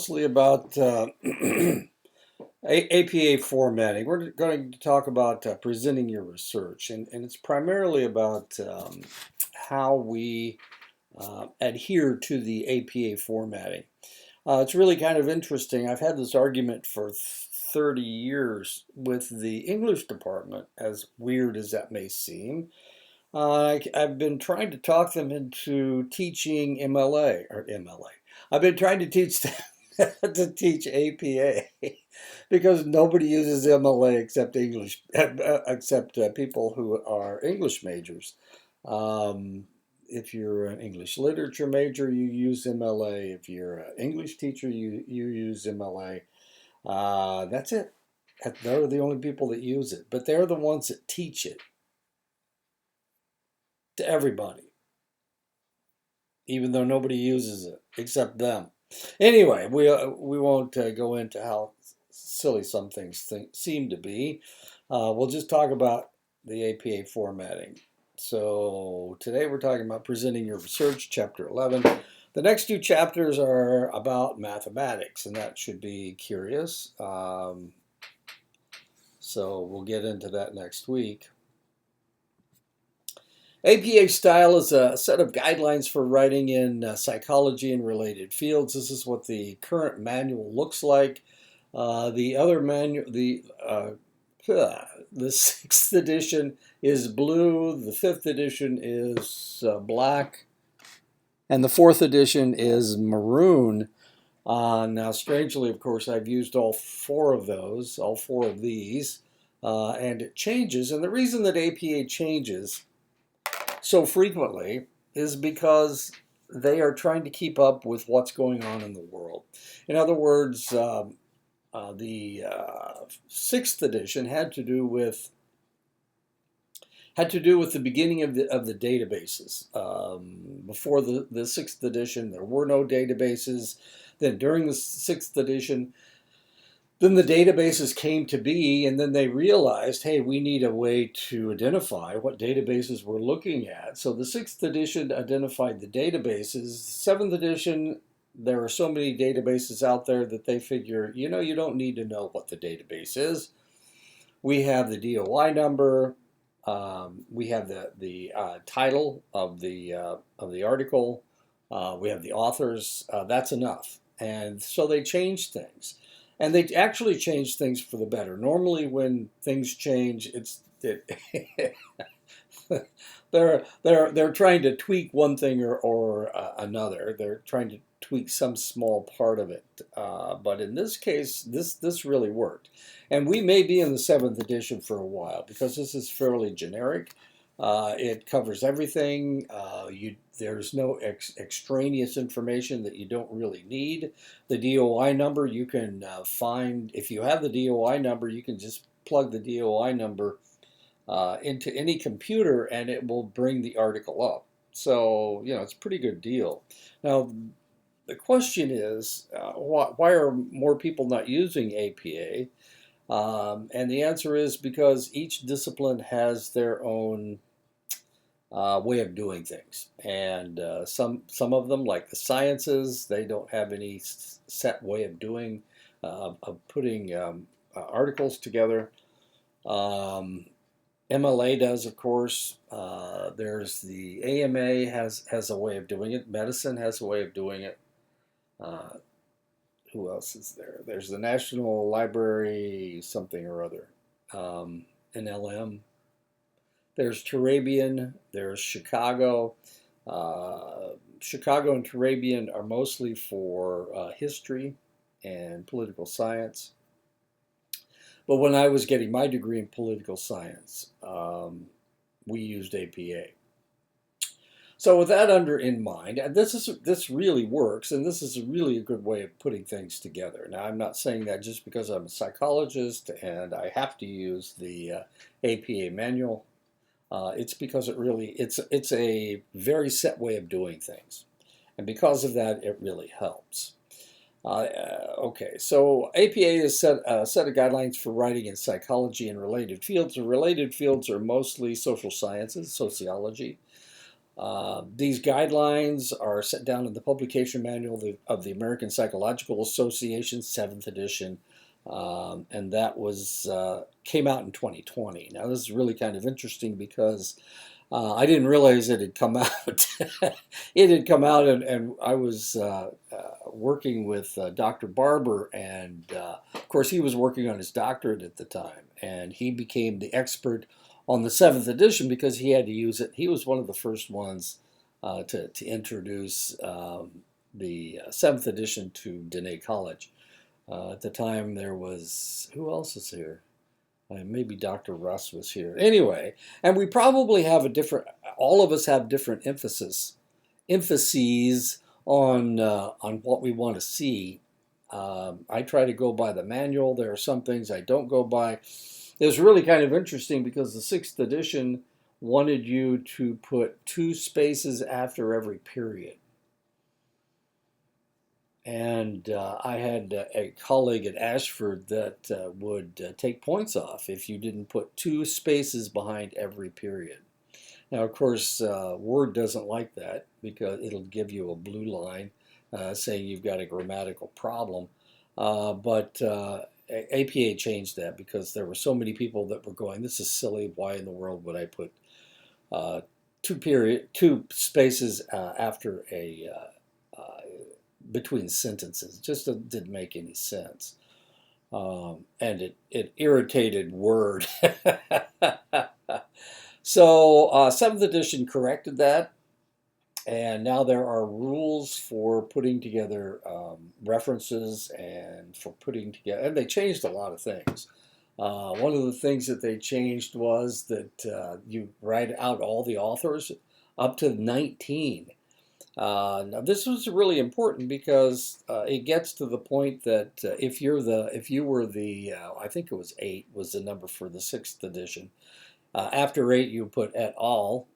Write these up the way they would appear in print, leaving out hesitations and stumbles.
Mostly about APA formatting. We're going to talk about presenting your research, and it's primarily about how we adhere to the APA formatting. It's really kind of interesting. I've had this argument for 30 years with the English department, as weird as that may seem. I've been trying to talk them into teaching MLA or MLA. I've been trying to teach them to teach APA because nobody uses MLA except English, except people who are English majors. Um, if you're an English literature major, you use MLA. If you're an English teacher, you use MLA. That's it. They're the only people that use it, but they're the ones that teach it to everybody, even though nobody uses it except them. Anyway, we won't go into how silly some things seem to be. We'll just talk about the APA formatting. So today we're talking about presenting your research, chapter 11. The next two chapters are about mathematics, and that should be curious. So we'll get into that next week. APA style is a set of guidelines for writing in psychology and related fields. This is what the current manual looks like. The other manual, the sixth edition is blue. The fifth edition is black, and the fourth edition is maroon. Now, strangely, of course, I've used all four of these, and it changes. And the reason that APA changes so frequently is because they are trying to keep up with what's going on in the world. In other words, the sixth edition had to do with the beginning of the databases. Before the sixth edition, there were no databases. Then during the sixth edition, then the databases came to be, and then they realized, hey, we need a way to identify what databases we're looking at. So the sixth edition identified the databases. Seventh edition, there are so many databases out there that they figure, you don't need to know what the database is. We have the DOI number. We have the title of the article. We have the authors. That's enough. And so they changed things. And they actually change things for the better. Normally, when things change, they're trying to tweak one thing or another. They're trying to tweak some small part of it. But in this case, this really worked. And we may be in the seventh edition for a while because this is fairly generic. It covers everything. There's no extraneous information that you don't really need. The DOI number you can find. If you have the DOI number, you can just plug the DOI number into any computer and it will bring the article up. So, it's a pretty good deal. Now, the question is, why are more people not using APA? And the answer is because each discipline has their own way of doing things. And some of them, like the sciences, they don't have any set way of doing, of putting articles together. MLA does, of course. There's the AMA has a way of doing it. Medicine has a way of doing it. Uh, who else is there? There's the National Library something or other. NLM. There's Turabian. There's Chicago. Chicago and Turabian are mostly for history and political science. But when I was getting my degree in political science, we used APA. So with that in mind, this really works, and this is really a good way of putting things together. Now, I'm not saying that just because I'm a psychologist and I have to use the APA manual. It's because it's a very set way of doing things, and because of that, it really helps. Okay, so APA is a set of guidelines for writing in psychology and related fields. The related fields are mostly social sciences, sociology, These guidelines are set down in the publication manual of the American Psychological Association, 7th edition, and that was came out in 2020. Now, this is really kind of interesting because I didn't realize it had come out. It had come out, and I was working with Dr. Barber, and of course, he was working on his doctorate at the time, and he became the expert on the 7th edition because he had to use it. He was one of the first ones to introduce the 7th edition to Dene College. At the time, there was, who else is here? Maybe Dr. Russ was here. Anyway, and we probably have a different, all of us have different emphases on what we want to see. I try to go by the manual. There are some things I don't go by. It was really kind of interesting because the 6th edition wanted you to put 2 spaces after every period. And I had a colleague at Ashford that would take points off if you didn't put 2 spaces behind every period. Now, of course, Word doesn't like that because it'll give you a blue line saying you've got a grammatical problem. But APA changed that because there were so many people that were going, this is silly. Why in the world would I put 2 spaces after a between sentences? It just didn't make any sense. And it irritated Word. So 7th edition corrected that, and now there are rules for putting together references and for putting together, and they changed a lot of things. One of the things that they changed was that you write out all the authors up to 19. Now this was really important because it gets to the point that if you were the I think it was 8 was the number for the 6th edition. After 8 you put et al.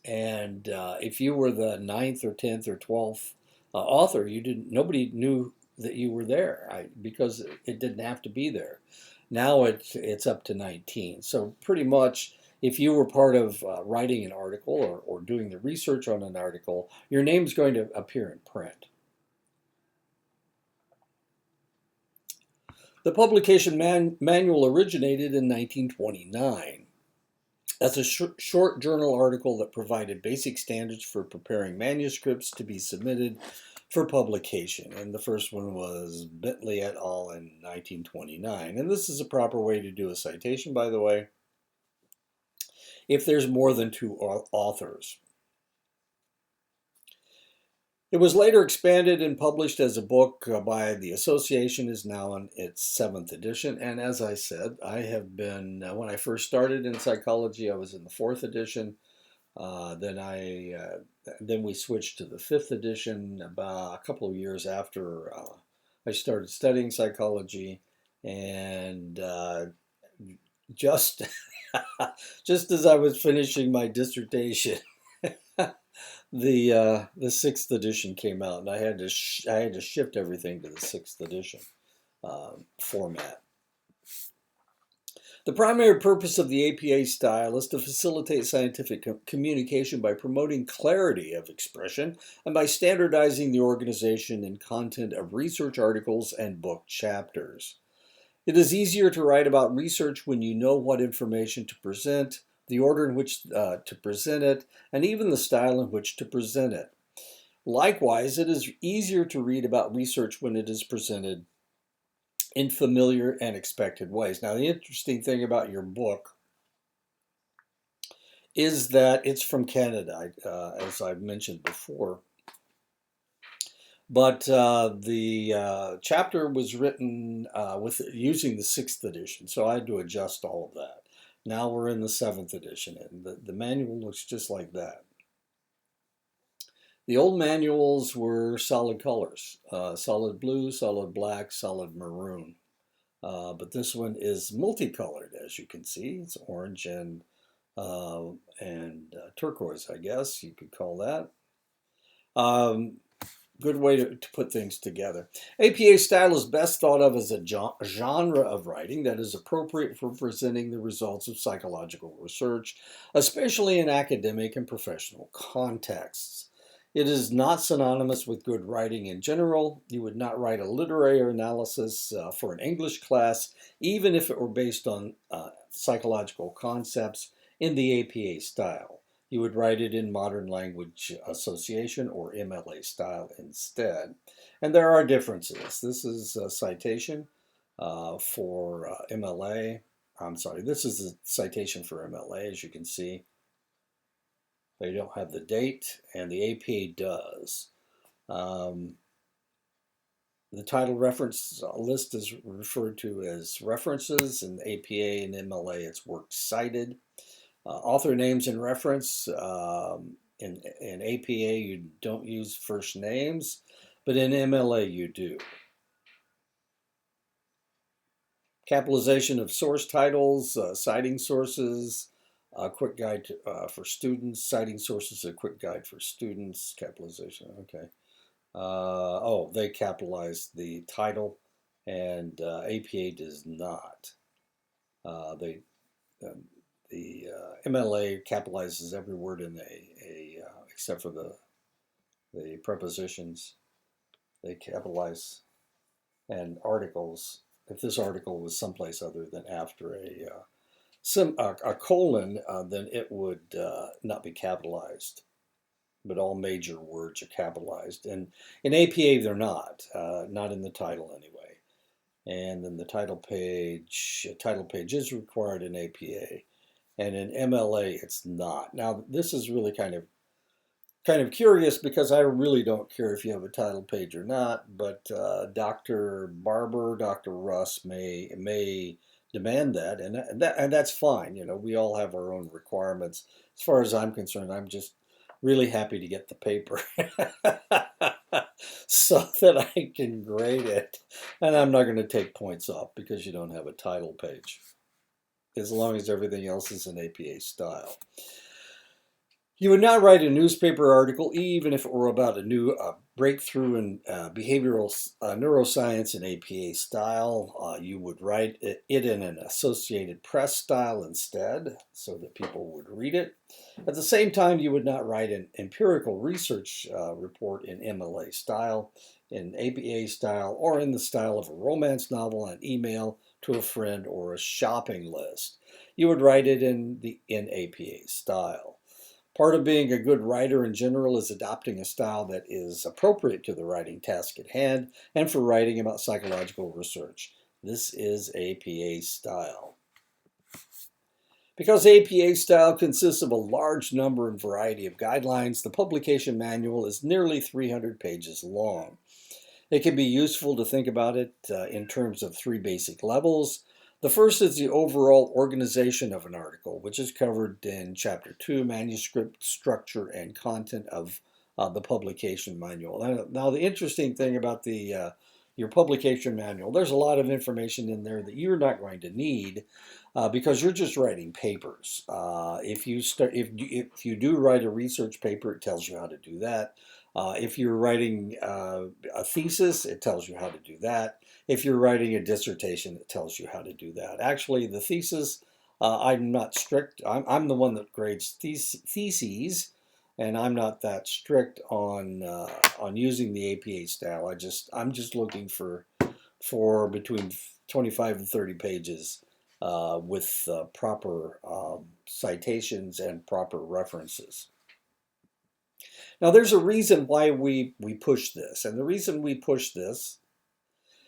And if you were the 9th or 10th or 12th author, nobody knew that you were there because it didn't have to be there. Now it's up to 19. So pretty much, if you were part of writing an article or doing the research on an article, your name's going to appear in print. The publication manual originated in 1929. That's a short journal article that provided basic standards for preparing manuscripts to be submitted for publication. And the first one was Bentley et al. In 1929. And this is a proper way to do a citation, by the way, if there's more than 2 authors. It was later expanded and published as a book by the association, is now in its 7th edition. And as I said, I have been, when I first started in psychology, I was in the 4th edition. Then we switched to the 5th edition about a couple of years after I started studying psychology. And just, just as I was finishing my dissertation, the 6th edition came out, and I had to shift everything to the 6th edition format. The primary purpose of the APA style is to facilitate scientific communication by promoting clarity of expression and by standardizing the organization and content of research articles and book chapters. It is easier to write about research when you know what information to present, the order in which to present it, and even the style in which to present it. Likewise, it is easier to read about research when it is presented in familiar and expected ways. Now, the interesting thing about your book is that it's from Canada, as I've mentioned before. But the chapter was written using the 6th edition, so I had to adjust all of that. Now we're in the 7th edition, and the manual looks just like that. The old manuals were solid colors, solid blue, solid black, solid maroon. But this one is multicolored, as you can see. It's orange and turquoise, I guess you could call that. good way to put things together. APA style is best thought of as a genre of writing that is appropriate for presenting the results of psychological research, especially in academic and professional contexts. It is not synonymous with good writing in general. You would not write a literary analysis for an English class, even if it were based on psychological concepts in the APA style. You would write it in Modern Language Association or MLA style instead. And there are differences. This is a citation for MLA. I'm sorry, this is a citation for MLA, as you can see. They don't have the date, and the APA does. The title reference list is referred to as references. In APA and MLA, it's works cited. Author names and reference. In APA, you don't use first names, but in MLA, you do. Capitalization of source titles, citing sources, a quick guide for students, citing sources, a quick guide for students, capitalization, okay. Oh, they capitalize the title, and APA does not. The MLA capitalizes every word in except for the prepositions. They capitalize, and articles. If this article was someplace other than after a colon, then it would not be capitalized. But all major words are capitalized, and in APA they're not in the title anyway. And then the title page is required in APA, and in MLA it's not. Now this is really kind of curious because I really don't care if you have a title page or not, but Dr. Barber, Dr. Russ may demand that, and that's fine. You know, we all have our own requirements. As far as I'm concerned, I'm just really happy to get the paper so that I can grade it, and I'm not going to take points off because you don't have a title page, as long as everything else is in APA style. You would not write a newspaper article, even if it were about a new breakthrough in behavioral neuroscience in APA style. You would write it in an Associated Press style instead, so that people would read it. At the same time, you would not write an empirical research report in MLA style, in APA style, or in the style of a romance novel, an email to a friend, or a shopping list. You would write it in APA style. Part of being a good writer in general is adopting a style that is appropriate to the writing task at hand and for writing about psychological research. This is APA style. Because APA style consists of a large number and variety of guidelines, the publication manual is nearly 300 pages long. It can be useful to think about it in terms of three basic levels. The first is the overall organization of an article, which is covered in Chapter 2, Manuscript Structure and Content of the Publication Manual. Now, the interesting thing about your publication manual, there's a lot of information in there that you're not going to need because you're just writing papers. If you do write a research paper, it tells you how to do that. If you're writing a thesis, it tells you how to do that. If you're writing a dissertation, it tells you how to do that. Actually, the thesis, I'm not strict. I'm the one that grades theses, and I'm not that strict on using the APA style. I'm just looking for between 25 and 30 pages with proper citations and proper references. Now, there's a reason why we push this, and the reason we push this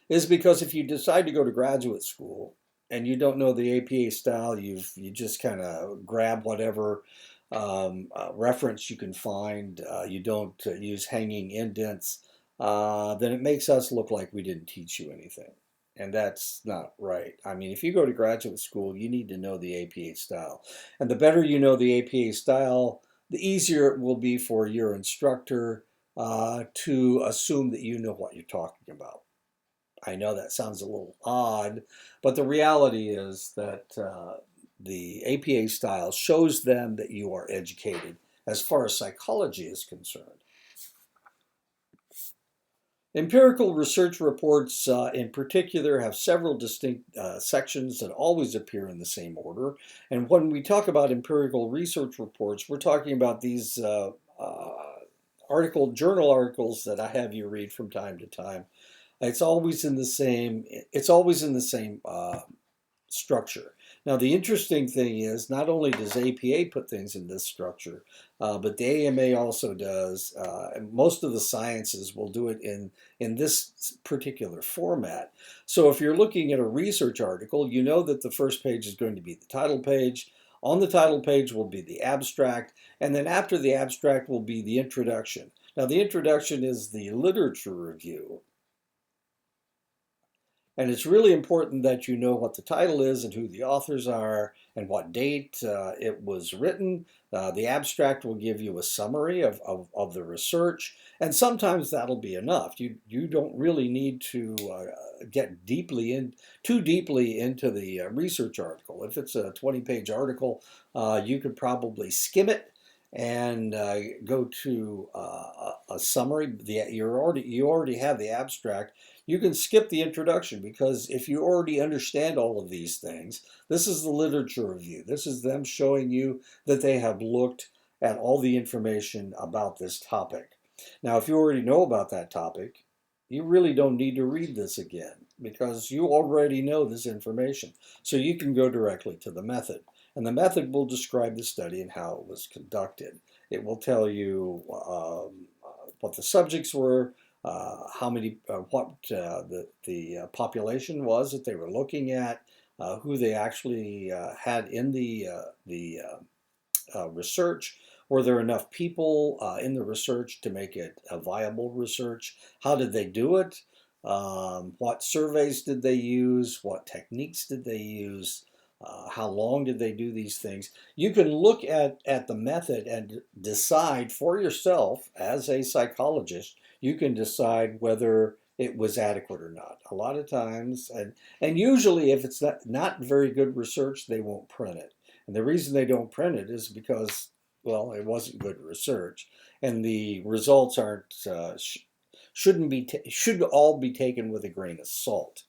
is because if you decide to go to graduate school and you don't know the APA style, you just kind of grab whatever reference you can find, you don't use hanging indents, then it makes us look like we didn't teach you anything. And that's not right. I mean, if you go to graduate school, you need to know the APA style. And the better you know the APA style, the easier it will be for your instructor to assume that you know what you're talking about. I know that sounds a little odd, but the reality is that the APA style shows them that you are educated as far as psychology is concerned. Empirical research reports, in particular, have several distinct sections that always appear in the same order. And when we talk about empirical research reports, we're talking about these journal articles that I have you read from time to time. It's always in the same. It's always in the same structure. Now, the interesting thing is not only does APA put things in this structure, but the AMA also does. And most of the sciences will do it in this particular format. So if you're looking at a research article, you know that the first page is going to be the title page. On the title page will be the abstract, and then after the abstract will be the introduction. Now, the introduction is the literature review. And it's really important that you know what the title is and who the authors are and what date it was written. The abstract will give you a summary of the research, and sometimes that'll be enough. You don't really need to get too deeply into the research article. If it's a 20-page article, you could probably skim it and go to a summary. You already have the abstract. You can skip the introduction because if you already understand all of these things, this is the literature review. This is them showing you that they have looked at all the information about this topic. Now, if you already know about that topic, you really don't need to read this again because you already know this information. So you can go directly to the method. And the method will describe the study and how it was conducted. It will tell you what the subjects were, how many, what the population was that they were looking at, who they actually had in the research. Were there enough people in the research to make it a viable research? How did they do it? What surveys did they use? What techniques did they use? How long did they do these things? You can look at the method and decide for yourself as a psychologist. You can decide whether it was adequate or not. A lot of times, and usually if it's not very good research, they won't print it. And the reason they don't print it is because, well, it wasn't good research, and the results aren't should all be taken with a grain of salt.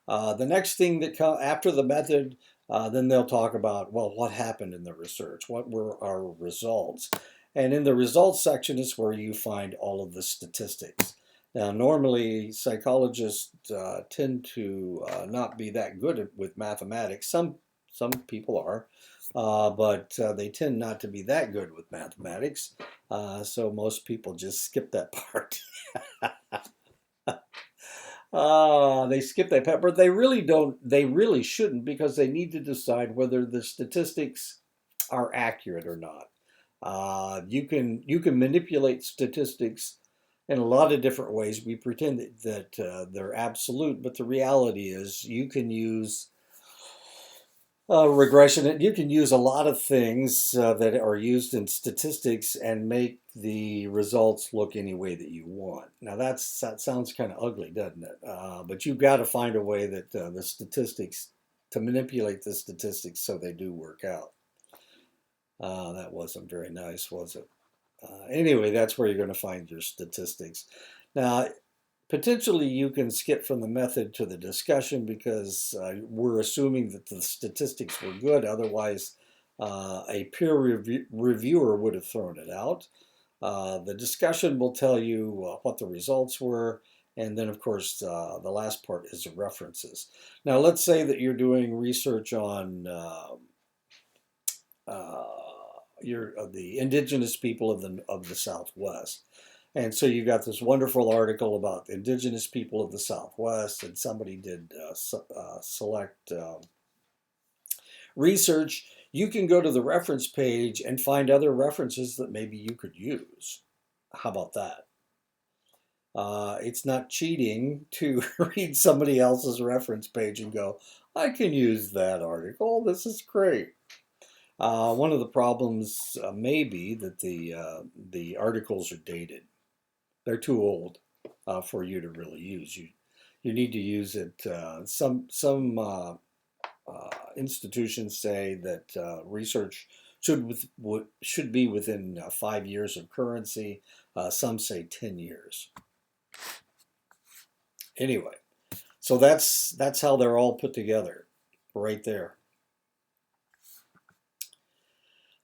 The next thing that comes after the method, then they'll talk about, well, what happened in the research? What were our results? And in the results section is where you find all of the statistics. Now, normally psychologists tend to not be that good with mathematics. Some people are, but they tend not to be that good with mathematics. So most people just skip that part. They skip that part, but they really don't. They really shouldn't because they need to decide whether the statistics are accurate or not. You can manipulate statistics in a lot of different ways. We pretend that they're absolute, but the reality is you can use regression. You can use a lot of things that are used in statistics and make the results look any way that you want. Now that sounds kind of ugly, doesn't it? But you've got to find a way that the statistics to manipulate the statistics so they do work out. That wasn't very nice, was it? Anyway, that's where you're going to find your statistics. Now, potentially you can skip from the method to the discussion because we're assuming that the statistics were good. Otherwise, a reviewer would have thrown it out. The discussion will tell you what the results were. And then, of course, the last part is the references. Now, let's say that you're doing research on the indigenous people of the Southwest. And so you got this wonderful article about the indigenous people of the Southwest, and somebody did select research. You can go to the reference page and find other references that maybe you could use. How about that? It's not cheating to read somebody else's reference page and go, I can use that article. This is great. One of the problems may be that the articles are dated. They're too old for you to really use. You need to use it. Some institutions say that research should be within 5 years of currency. Some say 10 years. Anyway, so that's how they're all put together, right there.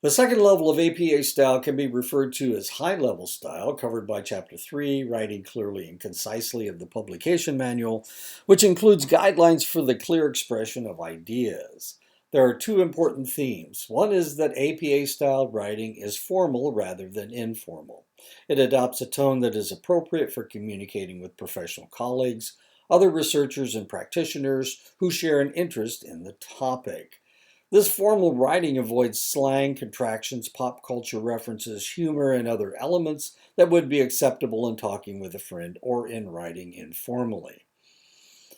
The second level of APA style can be referred to as high-level style, covered by Chapter 3, Writing Clearly and Concisely of the Publication Manual, which includes guidelines for the clear expression of ideas. There are two important themes. One is that APA-style writing is formal rather than informal. It adopts a tone that is appropriate for communicating with professional colleagues, other researchers, and practitioners who share an interest in the topic. This formal writing avoids slang, contractions, pop culture references, humor, and other elements that would be acceptable in talking with a friend or in writing informally.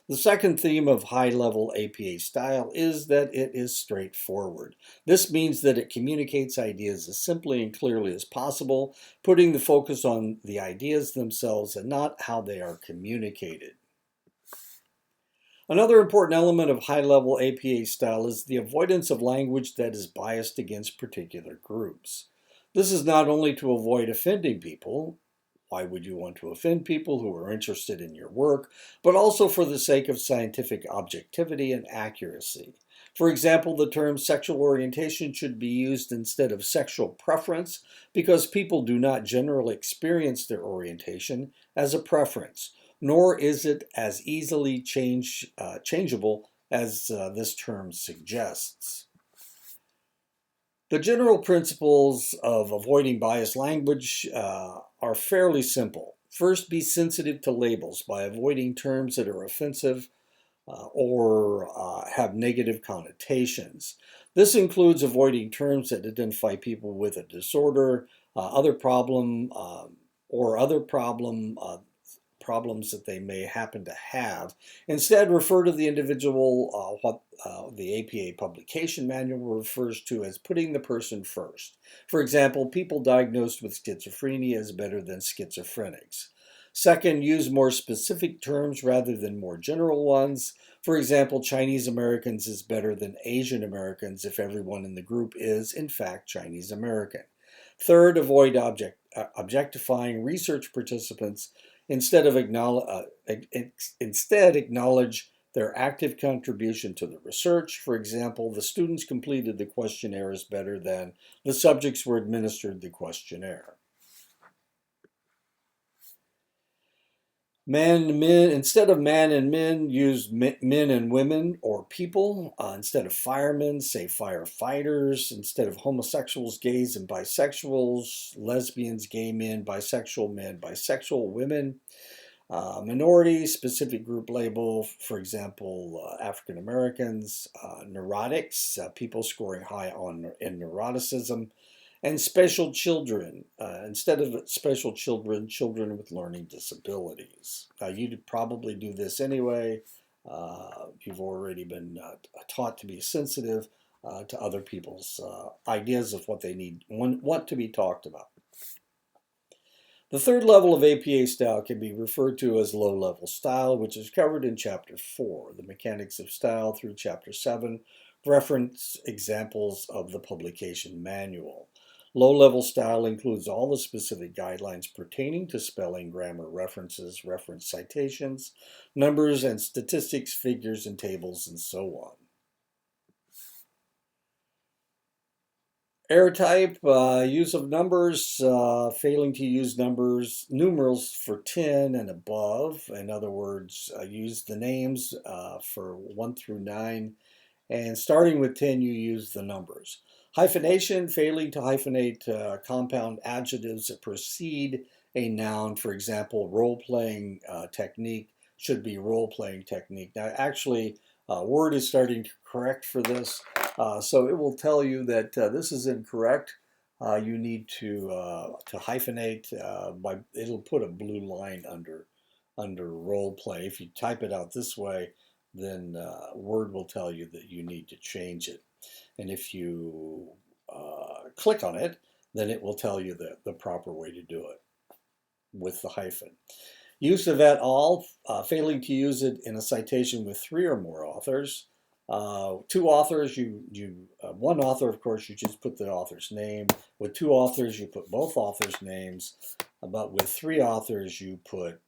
The second theme of high-level APA style is that it is straightforward. This means that it communicates ideas as simply and clearly as possible, putting the focus on the ideas themselves and not how they are communicated. Another important element of high-level APA style is the avoidance of language that is biased against particular groups. This is not only to avoid offending people, why would you want to offend people who are interested in your work, but also for the sake of scientific objectivity and accuracy. For example, the term sexual orientation should be used instead of sexual preference because people do not generally experience their orientation as a preference, nor is it as easily changeable as this term suggests. The general principles of avoiding biased language are fairly simple. First, be sensitive to labels by avoiding terms that are offensive or have negative connotations. This includes avoiding terms that identify people with a disorder, other problem, or other problems that they may happen to have. Instead, refer to the individual, what the APA publication manual refers to as putting the person first. For example, people diagnosed with schizophrenia is better than schizophrenics. Second, use more specific terms rather than more general ones. For example, Chinese Americans is better than Asian Americans if everyone in the group is, in fact, Chinese American. Third, avoid objectifying research participants. Instead, acknowledge their active contribution to the research. For example, the students completed the questionnaires better than the subjects were administered the questionnaire. Instead of man and men, use men and women or people. Instead of firemen, say firefighters. Instead of homosexuals, gays and bisexuals, lesbians, gay men, bisexual women. Minority, specific group label, for example, African Americans. Neurotics, people scoring high in neuroticism. And special children, instead of special children, children with learning disabilities. You'd probably do this anyway. You've already been taught to be sensitive to other people's ideas of what they want to be talked about. The third level of APA style can be referred to as low-level style, which is covered in Chapter 4, The Mechanics of Style, through Chapter 7, reference examples of the publication manual. Low-level style includes all the specific guidelines pertaining to spelling, grammar, references, reference citations, numbers and statistics, figures and tables, and so on. Error type, use of numbers, failing to use numerals for 10 and above. In other words, use the names for 1 through 9. And starting with 10, you use the numbers. Hyphenation, failing to hyphenate compound adjectives that precede a noun. For example, role-playing technique should be role-playing technique. Now, actually, Word is starting to correct for this. So it will tell you that this is incorrect. You need to hyphenate. It'll put a blue line under role play. If you type it out this way, then Word will tell you that you need to change it. And if you click on it, then it will tell you the proper way to do it with the hyphen. Use of et al., failing to use it in a citation with 3 or more authors. 2 authors, one author, of course, you just put the author's name. With 2 authors, you put both authors' names. But with 3 authors, you put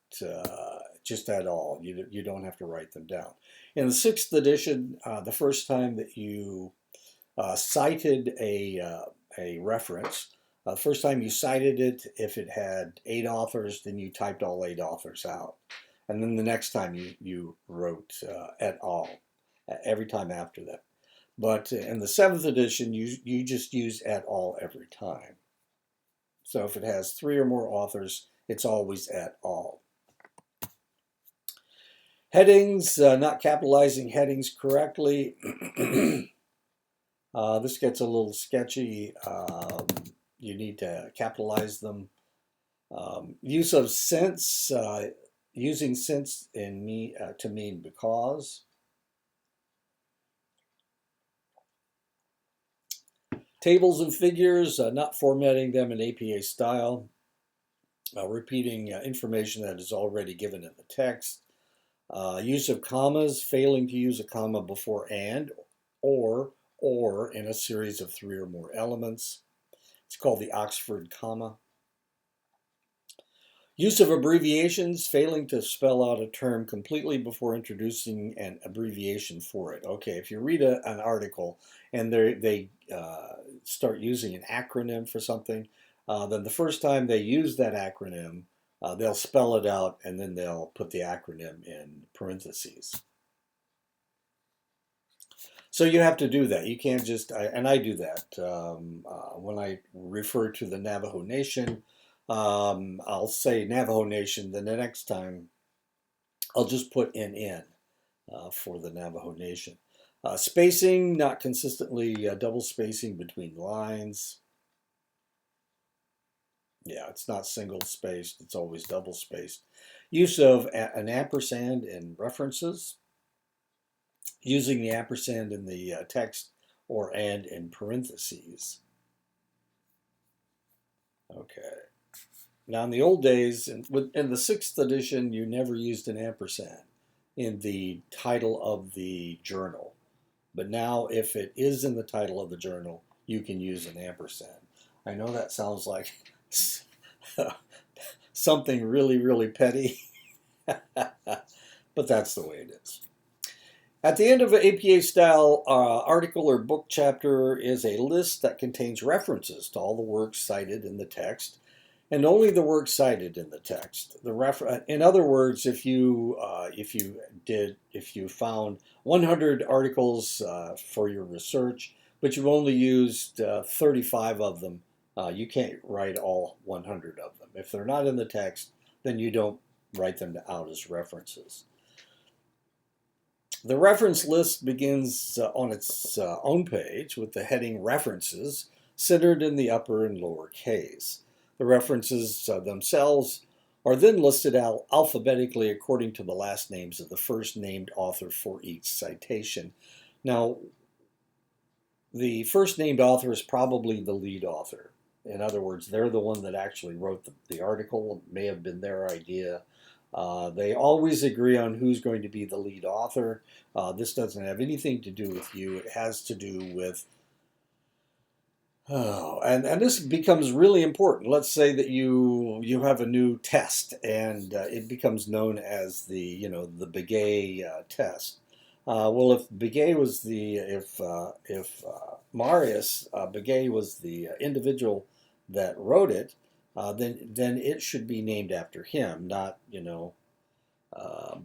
just at all. You don't have to write them down. In the sixth edition, the first time that you cited a reference, the first time you cited it, if it had 8 authors, then you typed all 8 authors out. And then the next time you wrote et al. Every time after that. But in the 7th edition, you just use et al. Every time. So if it has 3 or more authors, it's always et al. Headings, not capitalizing headings correctly. This gets a little sketchy. You need to capitalize them. Use of since, using since to mean because. Tables and figures, not formatting them in APA style. Repeating information that is already given in the text. Use of commas, failing to use a comma before and, or in a series of 3 or more elements. It's called the Oxford comma. Use of abbreviations, failing to spell out a term completely before introducing an abbreviation for it. Okay, if you read an article and they start using an acronym for something, then the first time they use that acronym, they'll spell it out and then they'll put the acronym in parentheses. So you have to do that. You can't just, and I do that. When I refer to the Navajo Nation, I'll say Navajo Nation, then the next time I'll just put NN for the Navajo Nation. Spacing, not consistently double spacing between lines. Yeah, it's not single spaced, it's always double spaced. Use of an ampersand in references. Using the ampersand in the text or and in parentheses. Okay. Now in the old days, in the 6th edition, you never used an ampersand in the title of the journal. But now if it is in the title of the journal, you can use an ampersand. I know that sounds like something really, really petty, but that's the way it is. At the end of an APA-style article or book chapter is a list that contains references to all the works cited in the text, and only the works cited in the text. In other words, if you found 100 articles for your research, but you've only used 35 of them, you can't write all 100 of them. If they're not in the text, then you don't write them out as references. The reference list begins on its own page with the heading References centered in the upper and lower case. The references themselves are then listed out alphabetically according to the last names of the first named author for each citation. Now, the first named author is probably the lead author. In other words, they're the one that actually wrote the article. It may have been their idea. They always agree on who's going to be the lead author. This doesn't have anything to do with you. It has to do with, and this becomes really important. Let's say that you have a new test, and it becomes known as the Begay test. Well, if Begay was if Marius Begay was the individual that wrote it, then it should be named after him, not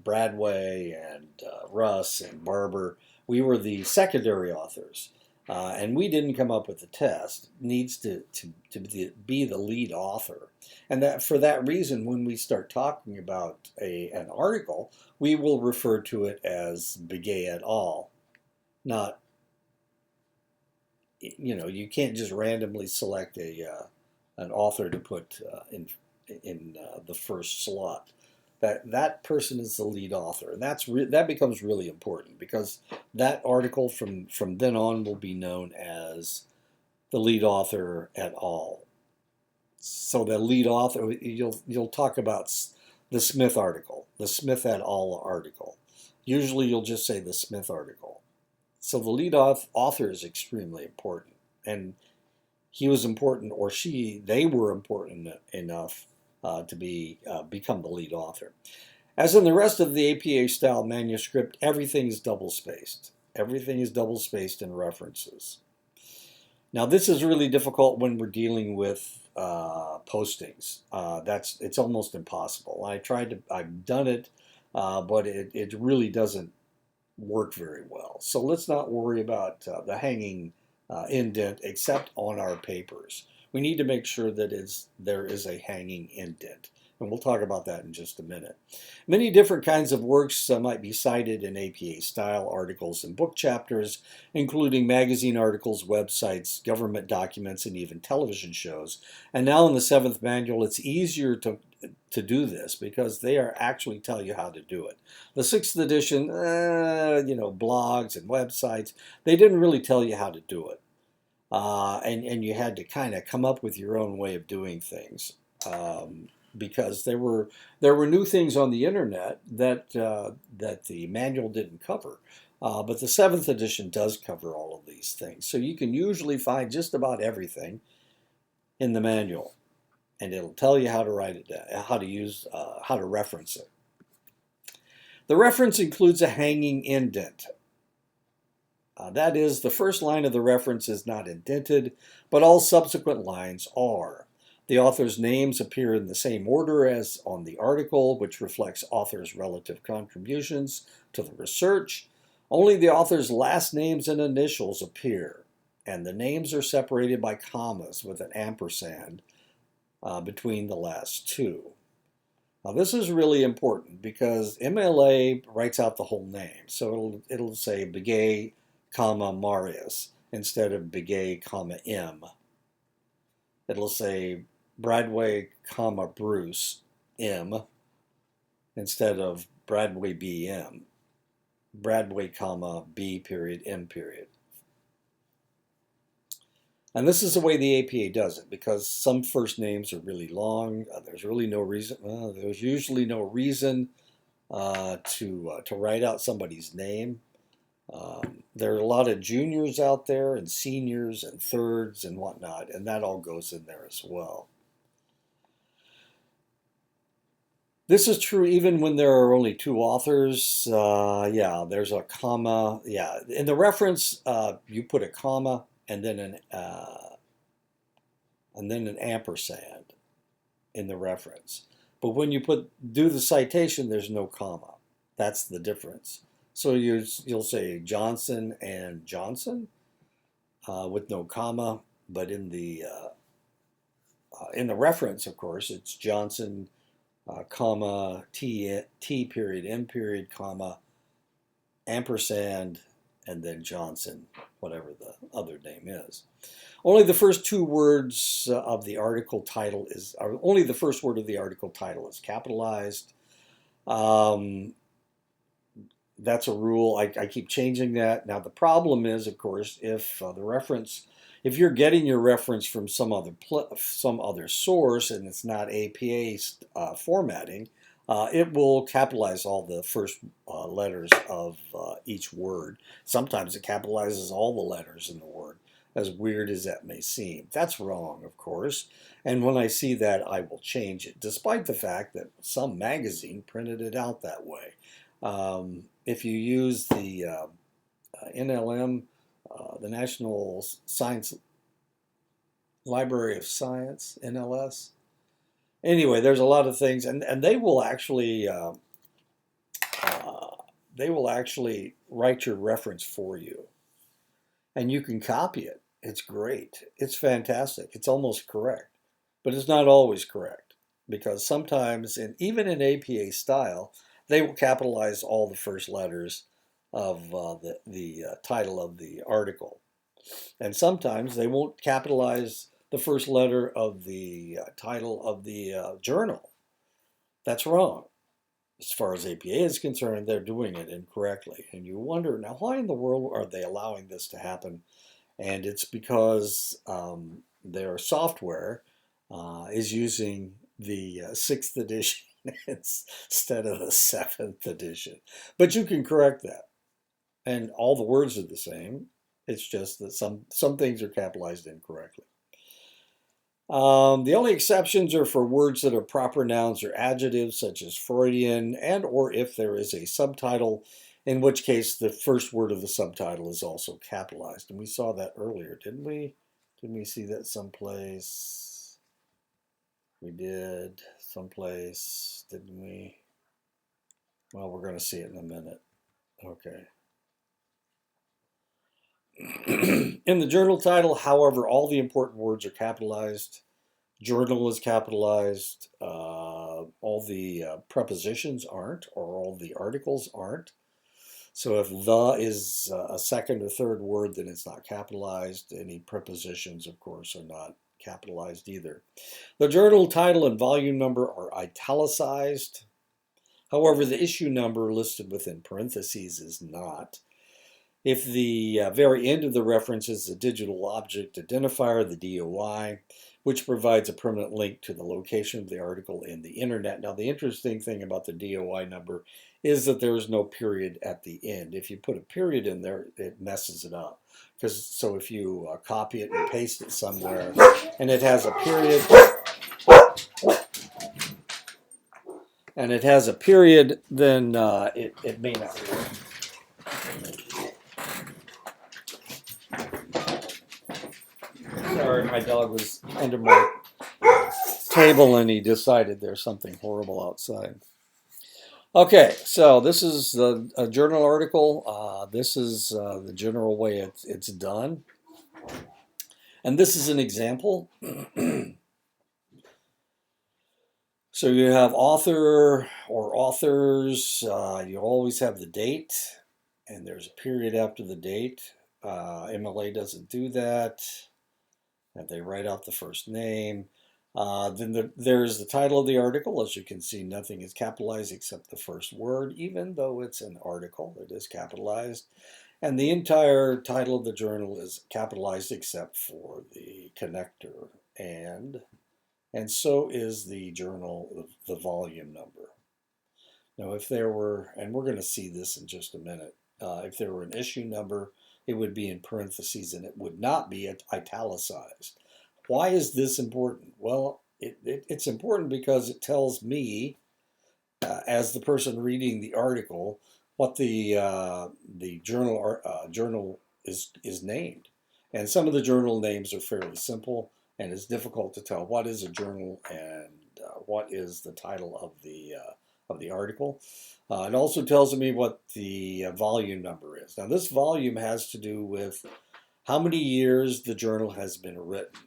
Bradway and Russ and Barber. We were the secondary authors, and we didn't come up with the test. It needs to be the lead author, and that for that reason, when we start talking about an article, we will refer to it as Begay et al. Not, you can't just randomly select an author to put in the first slot. That person is the lead author, and that becomes really important because that article from then on will be known as the lead author et al. So the lead author, you'll talk about the Smith article, the Smith et al. Article. Usually you'll just say the Smith article. So the lead author is extremely important, and he was important, or they were important enough to become the lead author. As in the rest of the APA style manuscript, everything is double spaced. Everything is double spaced in references. Now, this is really difficult when we're dealing with postings. It's almost impossible. I've done it, but it really doesn't work very well. So let's not worry about the hanging indent except on our papers. We need to make sure that there is a hanging indent. And we'll talk about that in just a minute. Many different kinds of works might be cited in APA style articles and book chapters, including magazine articles, websites, government documents, and even television shows. And now in the 7th manual, it's easier to do this because they are actually tell you how to do it. The 6th edition, blogs and websites, they didn't really tell you how to do it. And you had to kind of come up with your own way of doing things. Because there were new things on the internet that the manual didn't cover, but the 7th edition does cover all of these things. So you can usually find just about everything in the manual, and it'll tell you how to write it down, how to reference it. The reference includes a hanging indent. That is, the first line of the reference is not indented, but all subsequent lines are. The author's names appear in the same order as on the article, which reflects author's relative contributions to the research. Only the author's last names and initials appear, and the names are separated by commas with an ampersand between the last two. Now this is really important because MLA writes out the whole name, so it'll say Begay, Marius instead of Begay, M. It'll say Bradway, Bruce, M, instead of Bradway, BM. Bradway, B period, M period. And this is the way the APA does it because some first names are really long. There's really no reason. There's usually no reason to write out somebody's name. There are a lot of juniors out there and seniors and thirds and whatnot, and that all goes in there as well. This is true even when there are only two authors. There's a comma. Yeah, in the reference, you put a comma and then an ampersand in the reference. But when you do the citation, there's no comma. That's the difference. So you'll say Johnson and Johnson with no comma, but in the reference, of course, it's Johnson, comma, T period, M period, comma, ampersand, and then Johnson, whatever the other name is. Only the first two words of the article title only the first word of the article title is capitalized. That's a rule. I keep changing that. Now the problem is, of course, if you're getting your reference from some other source and it's not APA formatting, it will capitalize all the first letters of each word. Sometimes it capitalizes all the letters in the word, as weird as that may seem. That's wrong, of course. And when I see that, I will change it, despite the fact that some magazine printed it out that way. If you use the NLM, the National Science Library of Science, NLS. Anyway, there's a lot of things, and they will actually write your reference for you, and you can copy it. It's great. It's fantastic. It's almost correct, but it's not always correct because sometimes, even in APA style, they will capitalize all the first letters of the title of the article. And sometimes they won't capitalize the first letter of the title of the journal. That's wrong. As far as APA is concerned, they're doing it incorrectly. And you wonder, now why in the world are they allowing this to happen? And it's because their software is using the 6th edition instead of the 7th edition. But you can correct that. And all the words are the same. It's just that some things are capitalized incorrectly. The only exceptions are for words that are proper nouns or adjectives, such as Freudian, and or if there is a subtitle, in which case the first word of the subtitle is also capitalized. And we saw that earlier, didn't we? Didn't we see that someplace? We did someplace, didn't we? Well, we're going to see it in a minute. Okay. In the journal title, however, all the important words are capitalized. Journal is capitalized. All the prepositions aren't, or all the articles aren't. So if the is a second or third word, then it's not capitalized. Any prepositions, of course, are not capitalized either. The journal title and volume number are italicized. However, the issue number listed within parentheses is not. If the very end of the reference is a digital object identifier, the DOI, which provides a permanent link to the location of the article in the internet. Now, the interesting thing about the DOI number is that there is no period at the end. If you put a period in there, it messes it up. So if you copy it and paste it somewhere, and it has a period, then it may not work. Sorry, my dog was under my table and he decided there's something horrible outside. Okay, so this is a journal article. This is the general way it's done. And this is an example. So you have author or authors. You always have the date, and there's a period after the date. MLA doesn't do that. And they write out the first name. Then there's the title of the article. As you can see, nothing is capitalized except the first word, even though it's an article, it is capitalized. And the entire title of the journal is capitalized except for the connector. And so is the journal, the volume number. Now, if there were, and we're going to see this in just a minute, if there were an issue number, it would be in parentheses and it would not be italicized. Why is this important? Well, it's important because it tells me, as the person reading the article, what the journal is named. And some of the journal names are fairly simple, and it's difficult to tell what is a journal and what is the title of the article. It also tells me what the volume number is. Now, this volume has to do with how many years the journal has been written,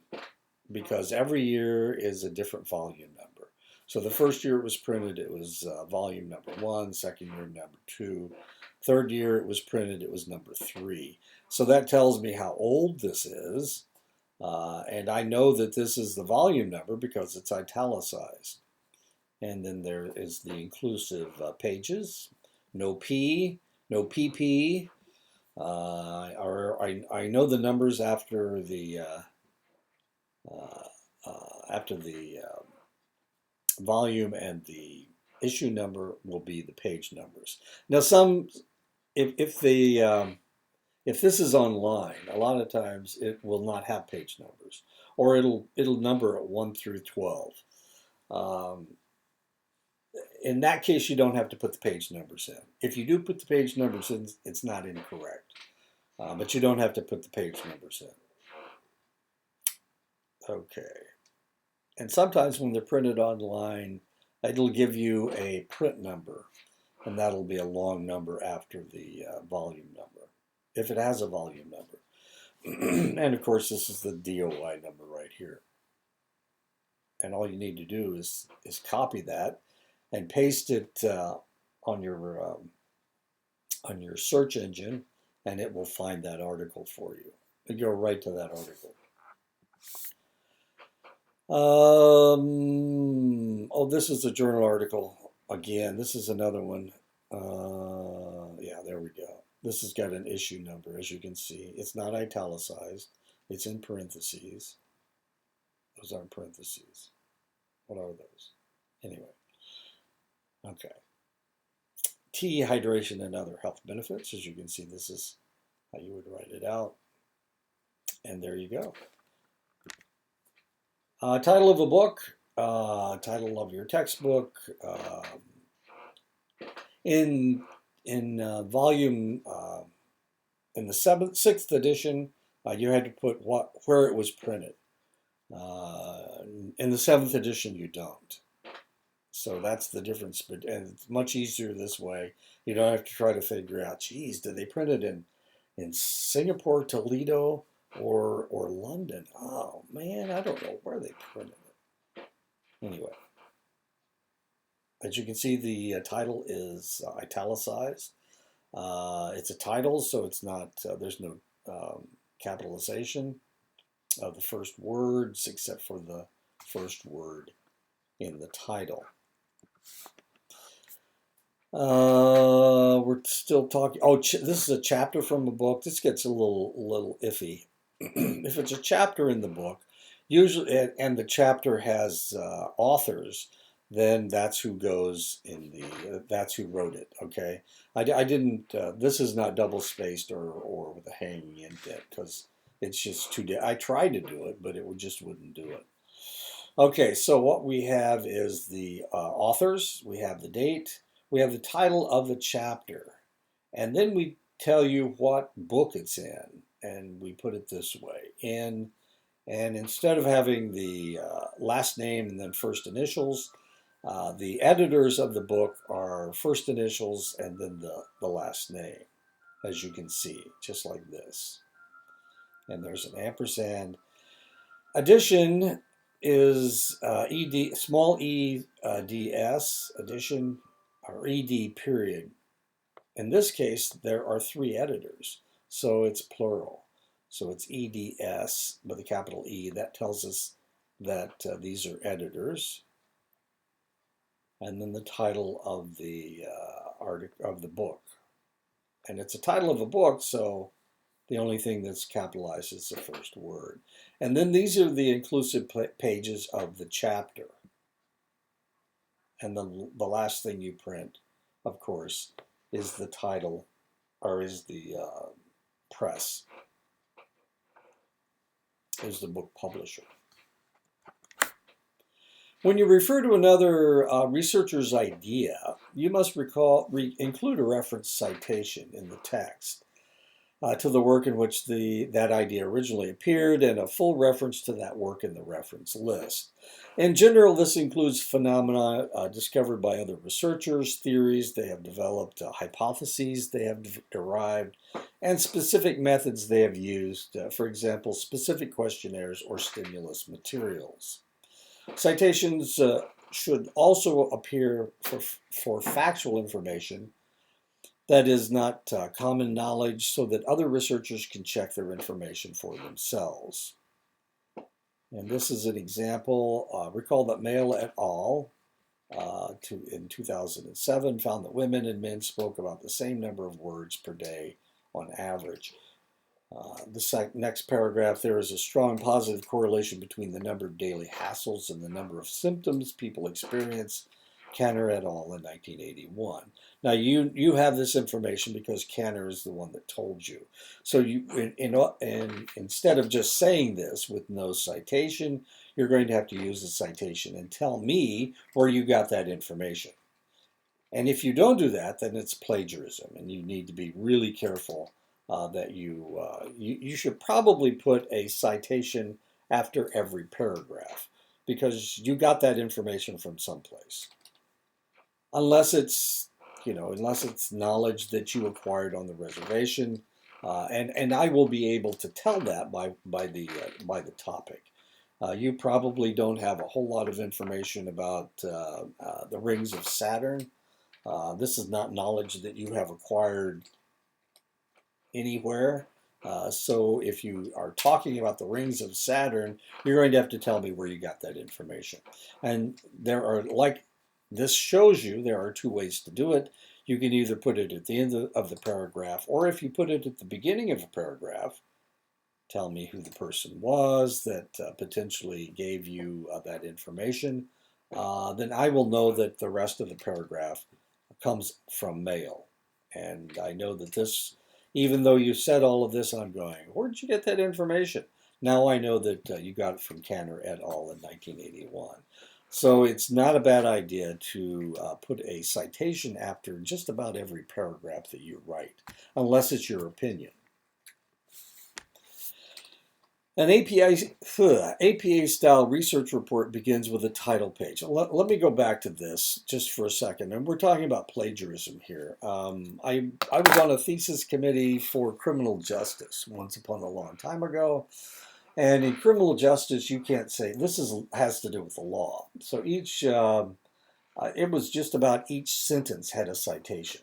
because every year is a different volume number. So the first year it was printed, it was volume number 1, second year number 2, third year it was printed, it was number 3. So that tells me how old this is, and I know that this is the volume number because it's italicized. And then there is the inclusive pages, no P, no PP. I know the numbers after the volume, and the issue number will be the page numbers. Now, if this is online, a lot of times it will not have page numbers, or it'll number at 1 through 12. In that case, you don't have to put the page numbers in. If you do put the page numbers in, it's not incorrect, but you don't have to put the page numbers in. Okay. And sometimes when they're printed online, it'll give you a print number, and that'll be a long number after the volume number, if it has a volume number. And of course, this is the DOI number right here. And all you need to do is copy that and paste it on your search engine, and it will find that article for you. You go right to that article. Oh, this is a journal article. Again, this is another one. Yeah, there we go. This has got an issue number, as you can see. It's not italicized. It's in parentheses. Those aren't parentheses. What are those? Anyway. Okay. Tea, hydration, and other health benefits. As you can see, this is how you would write it out. And there you go. Title of a book, title of your textbook. In volume in the sixth edition, you had to put where it was printed. In the seventh edition, you don't. So that's the difference. But and it's much easier this way. You don't have to try to figure out. Geez, did they print it in Singapore, Toledo, or London? Oh man, I don't know where they printed it. Anyway, as you can see, the title is italicized. It's a title, so it's not. There's no capitalization of the first words except for the first word in the title. We're still talking. Oh, this is a chapter from a book. This gets a little iffy. If it's a chapter in the book, usually, and the chapter has authors, then that's who goes in the. That's who wrote it. Okay, I didn't. This is not double spaced or with a hanging indent because it's just too. I tried to do it, but it just wouldn't do it. Okay, so what we have is the authors, we have the date, we have the title of the chapter, and then we tell you what book it's in, and we put it this way. And instead of having the last name and then first initials, the editors of the book are first initials and then the last name, as you can see, just like this. And there's an ampersand. Addition is ed small e ds addition or ed period. In this case, there are three editors, so it's plural. So it's eds with a capital E. That tells us that these are editors, and then the title of the article of the book, and it's a title of a book, so the only thing that's capitalized is the first word. And then these are the inclusive pages of the chapter. And the last thing you print, of course, is the title or is the press, is the book publisher. When you refer to another researcher's idea, you must include a reference citation in the text. To the work in which that idea originally appeared and a full reference to that work in the reference list. In general, this includes phenomena discovered by other researchers, theories they have developed, hypotheses they have derived, and specific methods they have used, for example, specific questionnaires or stimulus materials. Citations should also appear for factual information that is not common knowledge so that other researchers can check their information for themselves. And this is an example. Recall that Mail et al. In 2007 found that women and men spoke about the same number of words per day on average. The next paragraph, there is a strong positive correlation between the number of daily hassles and the number of symptoms people experience. Kanner et al. In 1981. Now you have this information because Kanner is the one that told you. So instead of just saying this with no citation, you're going to have to use a citation and tell me where you got that information. And if you don't do that, then it's plagiarism, and you need to be really careful that you should probably put a citation after every paragraph because you got that information from someplace. Unless it's knowledge that you acquired on the reservation, and I will be able to tell that by the topic. You probably don't have a whole lot of information about the rings of Saturn. This is not knowledge that you have acquired anywhere. So if you are talking about the rings of Saturn, you're going to have to tell me where you got that information. And there are, like this shows you, there are two ways to do it. You can either put it at the end of the paragraph, or if you put it at the beginning of a paragraph, tell me who the person was that potentially gave you that information. Then I will know that the rest of the paragraph comes from Mail. And I know that this, even though you said all of this, I'm going, where did you get that information? Now I know that you got it from Kanner et al. In 1981. So it's not a bad idea to put a citation after just about every paragraph that you write, unless it's your opinion. An APA style research report begins with a title page. Let me go back to this just for a second. And we're talking about plagiarism here. I was on a thesis committee for criminal justice once upon a long time ago. And in criminal justice, you can't say has to do with the law. So it was just about each sentence had a citation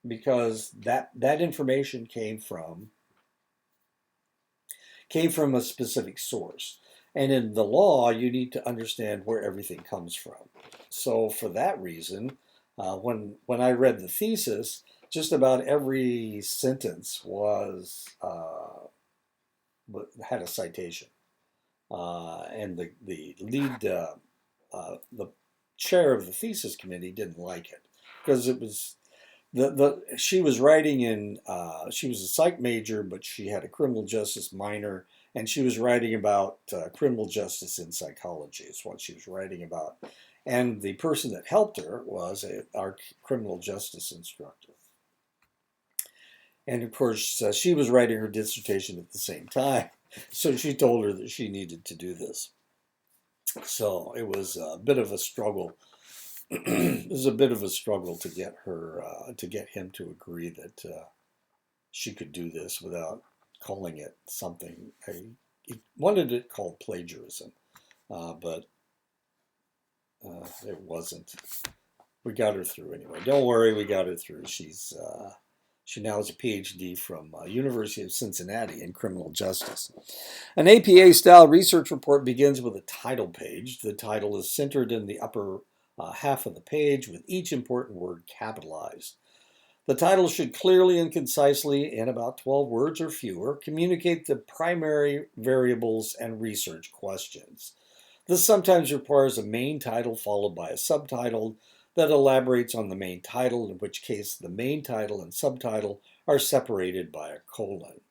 because that information came from a specific source. And in the law, you need to understand where everything comes from. So for that reason, when I read the thesis, just about every sentence had a citation, and the lead the chair of the thesis committee didn't like it because it was she was writing in she was a psych major, but she had a criminal justice minor, and she was writing about criminal justice in psychology is what she was writing about. And the person that helped her was our criminal justice instructor. And of course, she was writing her dissertation at the same time. So she told her that she needed to do this. So it was a bit of a struggle. It was a bit of a struggle to get him to agree that she could do this without calling it something. He wanted it called plagiarism, but it wasn't. We got her through anyway. Don't worry, we got her through. She now has a PhD from University of Cincinnati in criminal justice. An APA-style research report begins with a title page. The title is centered in the upper half of the page with each important word capitalized. The title should clearly and concisely, in about 12 words or fewer, communicate the primary variables and research questions. This sometimes requires a main title followed by a subtitle that elaborates on the main title, in which case the main title and subtitle are separated by a colon.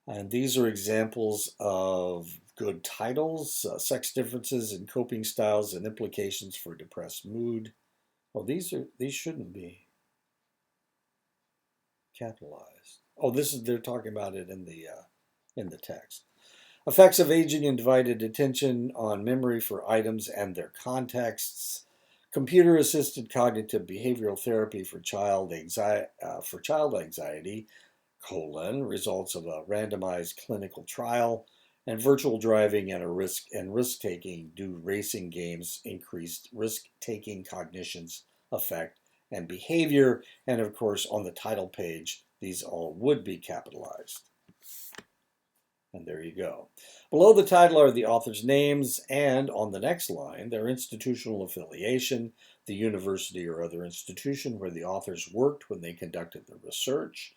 And these are examples of good titles: sex differences in coping styles and implications for depressed mood. Well, these shouldn't be capitalized. Oh, they're talking about it in the text. Effects of aging and divided attention on memory for items and their contexts. Computer-assisted cognitive behavioral therapy for child anxiety, results of a randomized clinical trial, and virtual driving and risk-taking do racing games increased risk-taking cognitions affect and behavior. And of course, on the title page, these all would be capitalized. And there you go. Below the title are the author's names, and on the next line, their institutional affiliation, the university or other institution where the authors worked when they conducted the research.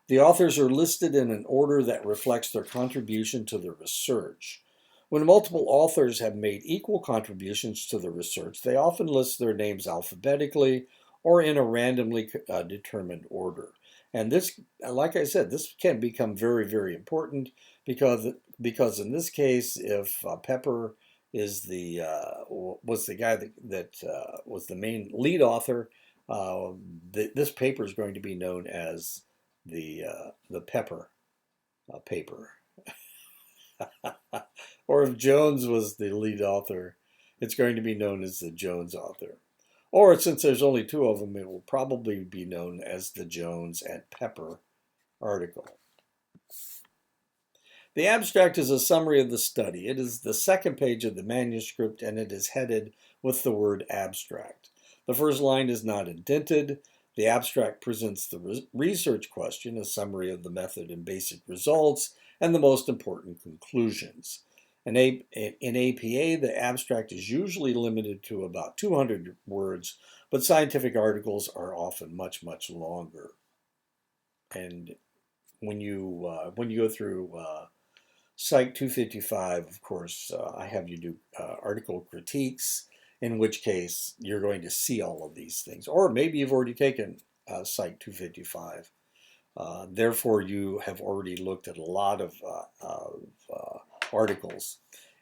The authors are listed in an order that reflects their contribution to the research. When multiple authors have made equal contributions to the research, they often list their names alphabetically or in a randomly determined order. And this, like I said, this can become very, very important because in this case, if Pepper was the guy that was the main lead author, this paper is going to be known as the Pepper paper. Or if Jones was the lead author, it's going to be known as the Jones author. Or since there's only two of them, it will probably be known as the Jones and Pepper article. The abstract is a summary of the study. It is the second page of the manuscript, and it is headed with the word abstract. The first line is not indented. The abstract presents the research question, a summary of the method and basic results, and the most important conclusions. In APA, the abstract is usually limited to about 200 words, but scientific articles are often much, much longer. And when you go through Psych 255, of course, I have you do article critiques, in which case you're going to see all of these things. Or maybe you've already taken Psych 255. Therefore, you have already looked at a lot of articles.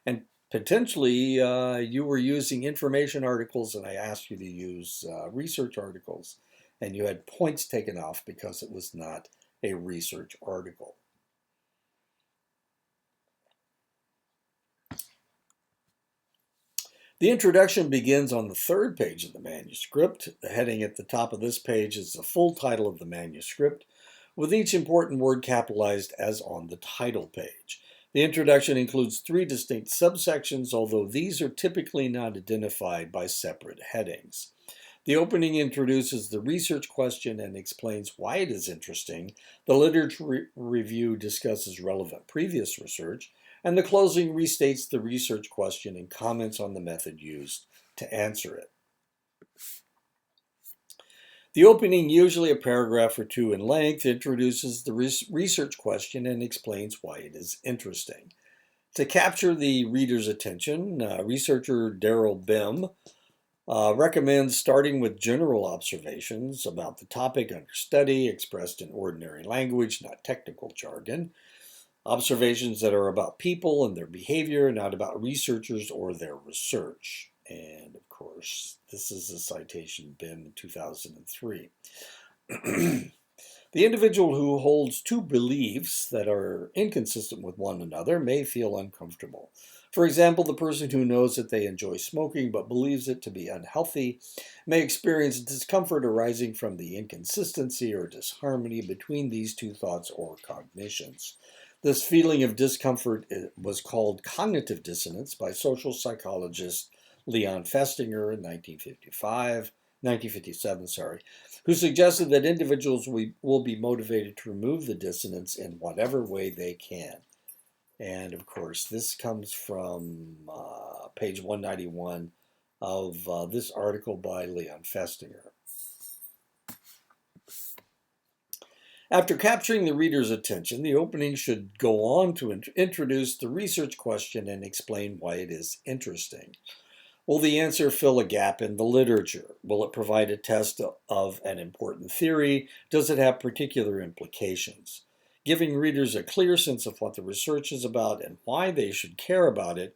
And potentially, you were using information articles, and I asked you to use research articles, and you had points taken off because it was not a research article. The introduction begins on the third page of the manuscript. The heading at the top of this page is the full title of the manuscript, with each important word capitalized as on the title page. The introduction includes 3 distinct subsections, although these are typically not identified by separate headings. The opening introduces the research question and explains why it is interesting. The literature review discusses relevant previous research, and the closing restates the research question and comments on the method used to answer it. The opening, usually a paragraph or 2 in length, introduces the research question and explains why it is interesting. To capture the reader's attention, researcher Daryl Bem recommends starting with general observations about the topic under study, expressed in ordinary language, not technical jargon. Observations that are about people and their behavior, not about researchers or their research. And of course, this is a citation, Bem, 2003. The individual who holds 2 beliefs that are inconsistent with one another may feel uncomfortable. For example, the person who knows that they enjoy smoking but believes it to be unhealthy may experience discomfort arising from the inconsistency or disharmony between these 2 thoughts or cognitions. This feeling of discomfort was called cognitive dissonance by social psychologist Leon Festinger in 1957, who suggested that individuals will be motivated to remove the dissonance in whatever way they can. And of course, this comes from page 191 of this article by Leon Festinger. After capturing the reader's attention, the opening should go on to introduce the research question and explain why it is interesting. Will the answer fill a gap in the literature? Will it provide a test of an important theory? Does it have particular implications? Giving readers a clear sense of what the research is about and why they should care about it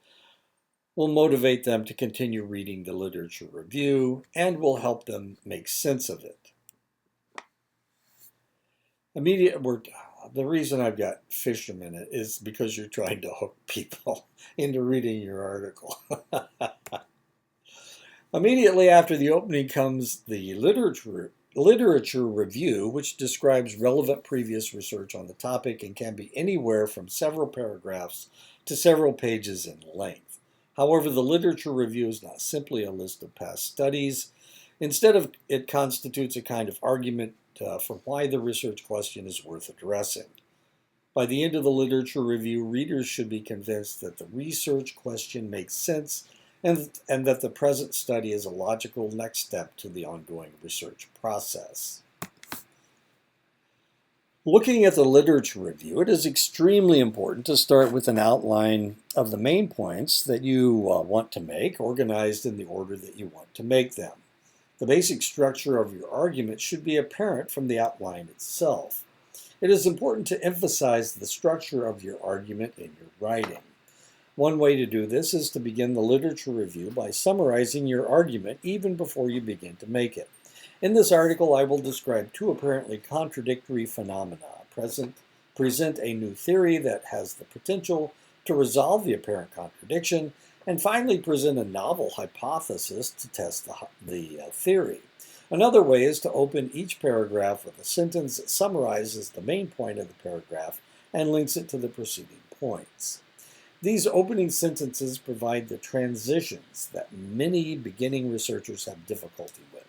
will motivate them to continue reading the literature review and will help them make sense of it. The reason I've got fishermen is because you're trying to hook people into reading your article. Immediately after the opening comes the literature review, which describes relevant previous research on the topic and can be anywhere from several paragraphs to several pages in length. However, the literature review is not simply a list of past studies. Instead, it constitutes a kind of argument for why the research question is worth addressing. By the end of the literature review, readers should be convinced that the research question makes sense and that the present study is a logical next step to the ongoing research process. Looking at the literature review, it is extremely important to start with an outline of the main points that you want to make, organized in the order that you want to make them. The basic structure of your argument should be apparent from the outline itself. It is important to emphasize the structure of your argument in your writing. One way to do this is to begin the literature review by summarizing your argument even before you begin to make it. In this article, I will describe 2 apparently contradictory phenomena, present a new theory that has the potential to resolve the apparent contradiction, and finally present a novel hypothesis to test the theory. Another way is to open each paragraph with a sentence that summarizes the main point of the paragraph and links it to the preceding points. These opening sentences provide the transitions that many beginning researchers have difficulty with.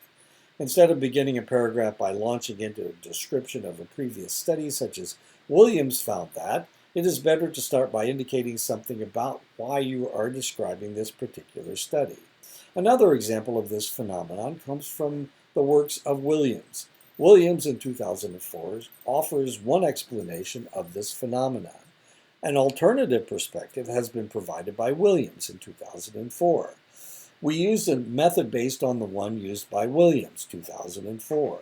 Instead of beginning a paragraph by launching into a description of a previous study, such as Williams found that, it is better to start by indicating something about why you are describing this particular study. Another example of this phenomenon comes from the works of Williams. Williams, in 2004, offers one explanation of this phenomenon. An alternative perspective has been provided by Williams in 2004. We used a method based on the one used by Williams, 2004.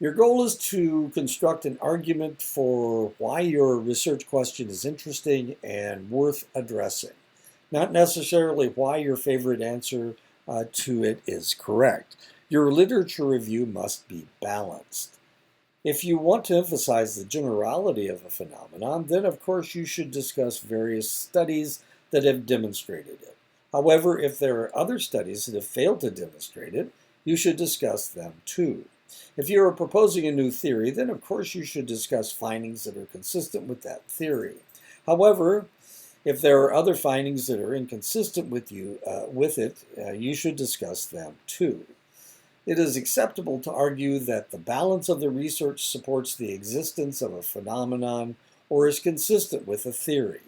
Your goal is to construct an argument for why your research question is interesting and worth addressing, not necessarily why your favorite answer to it is correct. Your literature review must be balanced. If you want to emphasize the generality of a phenomenon, then of course you should discuss various studies that have demonstrated it. However, if there are other studies that have failed to demonstrate it, you should discuss them too. If you are proposing a new theory, then of course you should discuss findings that are consistent with that theory. However, if there are other findings that are inconsistent with it, you should discuss them too. It is acceptable to argue that the balance of the research supports the existence of a phenomenon or is consistent with a theory,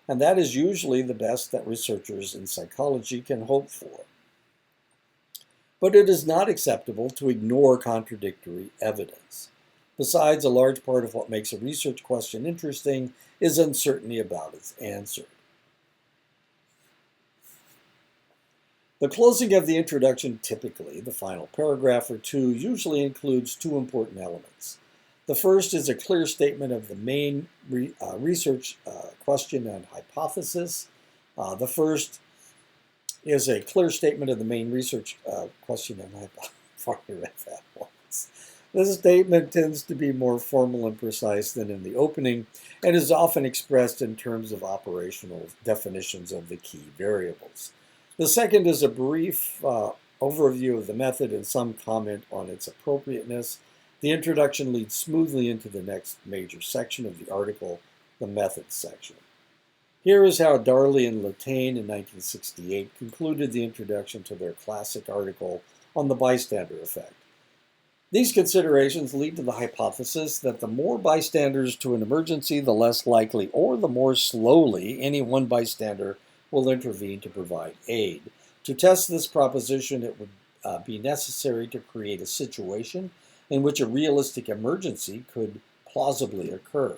and that is usually the best that researchers in psychology can hope for. But it is not acceptable to ignore contradictory evidence. Besides, a large part of what makes a research question interesting is uncertainty about its answer. The closing of the introduction, typically the final paragraph or two, usually includes two important elements. The first is a clear statement of the main research question and hypothesis. The first is a clear statement of the main research question and hypothesis. This statement tends to be more formal and precise than in the opening and is often expressed in terms of operational definitions of the key variables. The second is a brief overview of the method and some comment on its appropriateness. The introduction leads smoothly into the next major section of the article, the methods section. Here is how Darley and Latane in 1968 concluded the introduction to their classic article on the bystander effect. These considerations lead to the hypothesis that the more bystanders to an emergency, the less likely or the more slowly any one bystander will intervene to provide aid. To test this proposition, it would be necessary to create a situation in which a realistic emergency could plausibly occur.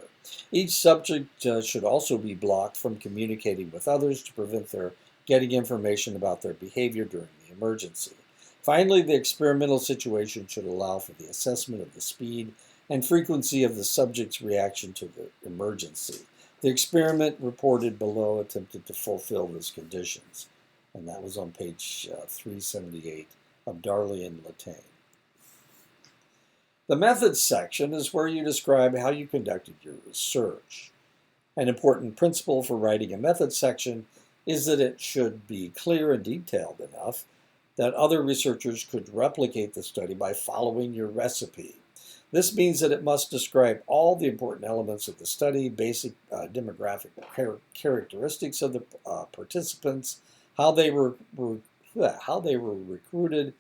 Each subject should also be blocked from communicating with others to prevent their getting information about their behavior during the emergency. Finally, the experimental situation should allow for the assessment of the speed and frequency of the subject's reaction to the emergency. The experiment reported below attempted to fulfill these conditions, and that was on page 378 of Darley and Latane. The methods section is where you describe how you conducted your research. An important principle for writing a methods section is that it should be clear and detailed enough that other researchers could replicate the study by following your recipe. This means that it must describe all the important elements of the study, basic demographic characteristics of the participants, how they were recruited,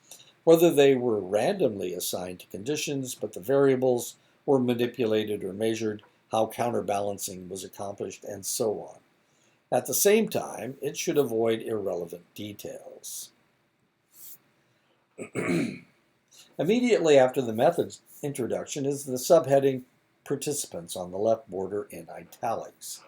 whether they were randomly assigned to conditions, but the variables were manipulated or measured, how counterbalancing was accomplished, and so on. At the same time, it should avoid irrelevant details. Immediately after the methods introduction is the subheading Participants on the left border in italics.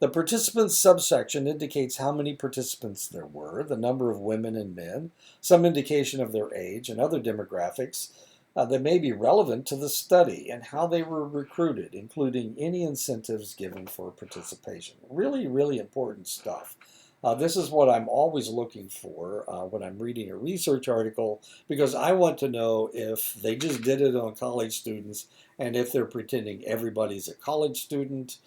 The participants subsection indicates how many participants there were, the number of women and men, some indication of their age, and other demographics that may be relevant to the study, and how they were recruited, including any incentives given for participation. Really, really important stuff. This is what I'm always looking for when I'm reading a research article, because I want to know if they just did it on college students and if they're pretending everybody's a college student,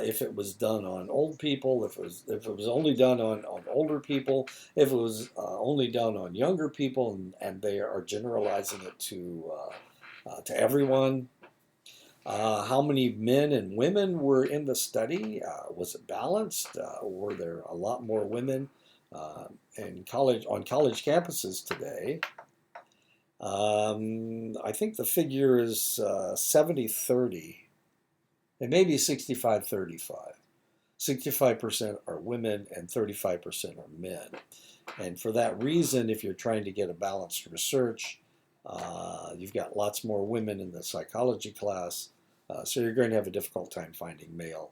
if it was done on old people, if it was only done on older people, if it was only done on younger people, and they are generalizing it to everyone. How many men and women were in the study? Was it balanced? Were there a lot more women on college campuses today? I think the figure is 70-30. It may be 65-35. 65% are women and 35% are men. And for that reason, if you're trying to get a balanced research, you've got lots more women in the psychology class, so you're going to have a difficult time finding male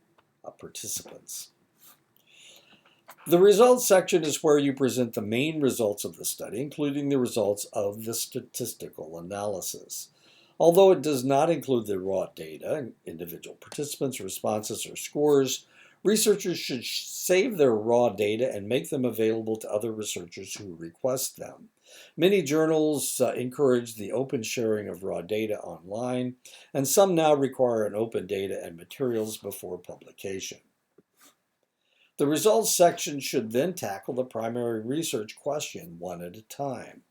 participants. The results section is where you present the main results of the study, including the results of the statistical analysis. Although it does not include the raw data, individual participants' responses, or scores, researchers should save their raw data and make them available to other researchers who request them. Many journals encourage the open sharing of raw data online, and some now require an open data and materials before publication. The results section should then tackle the primary research question one at a time.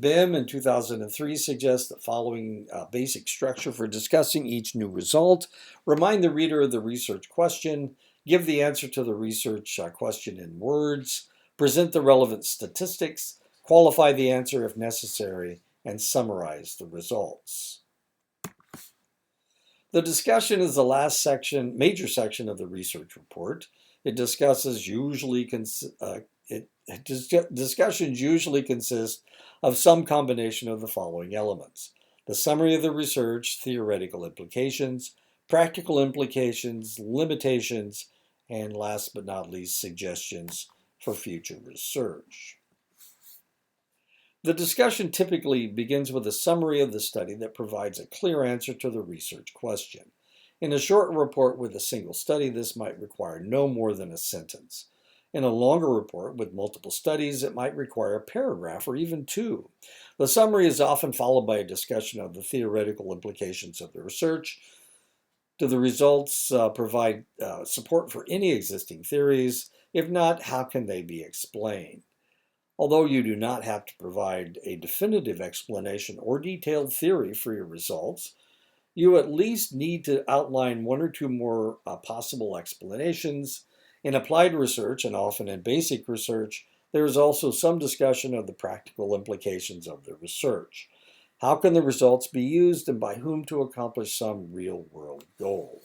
BIM in 2003 suggests the following basic structure for discussing each new result. Remind the reader of the research question, give the answer to the research question in words, present the relevant statistics, qualify the answer if necessary, and summarize the results. The discussion is the last section, major section of the research report. Discussions usually consist of some combination of the following elements: the summary of the research, theoretical implications, practical implications, limitations, and last but not least, suggestions for future research. The discussion typically begins with a summary of the study that provides a clear answer to the research question. In a short report with a single study, this might require no more than a sentence. In a longer report with multiple studies, it might require a paragraph or even two. The summary is often followed by a discussion of the theoretical implications of the research. Do the results provide support for any existing theories? If not, how can they be explained? Although you do not have to provide a definitive explanation or detailed theory for your results, you at least need to outline one or two more possible explanations. In applied research, and often in basic research, there is also some discussion of the practical implications of the research. How can the results be used and by whom to accomplish some real-world goal?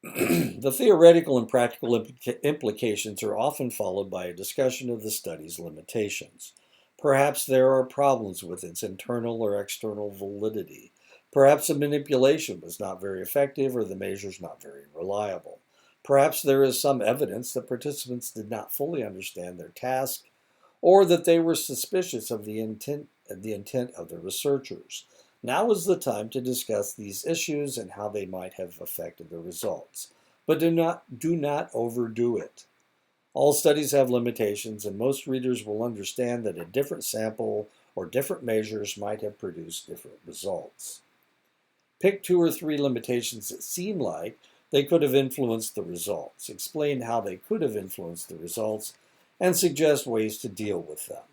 The theoretical and practical implications are often followed by a discussion of the study's limitations. Perhaps there are problems with its internal or external validity. Perhaps the manipulation was not very effective or the measures not very reliable. Perhaps there is some evidence that participants did not fully understand their task or that they were suspicious of the intent of the researchers. Now is the time to discuss these issues and how they might have affected the results. But do not overdo it. All studies have limitations, and most readers will understand that a different sample or different measures might have produced different results. Pick two or three limitations that seem like they could have influenced the results. Explain how they could have influenced the results, and suggest ways to deal with them.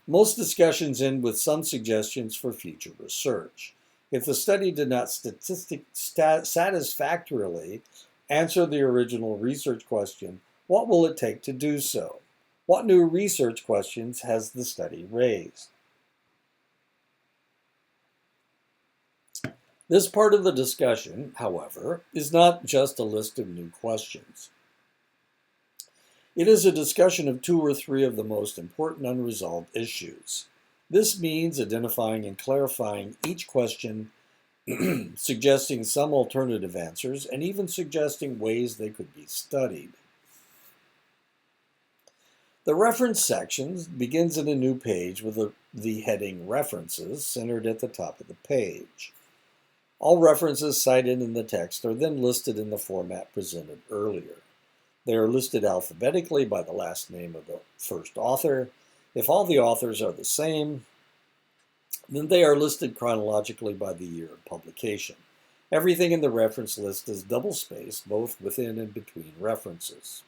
Most discussions end with some suggestions for future research. If the study did not satisfactorily answer the original research question, what will it take to do so? What new research questions has the study raised? This part of the discussion, however, is not just a list of new questions. It is a discussion of two or three of the most important unresolved issues. This means identifying and clarifying each question, suggesting some alternative answers, and even suggesting ways they could be studied. The reference section begins in a new page with the heading References centered at the top of the page. All references cited in the text are then listed in the format presented earlier. They are listed alphabetically by the last name of the first author. If all the authors are the same, then they are listed chronologically by the year of publication. Everything in the reference list is double-spaced, both within and between references.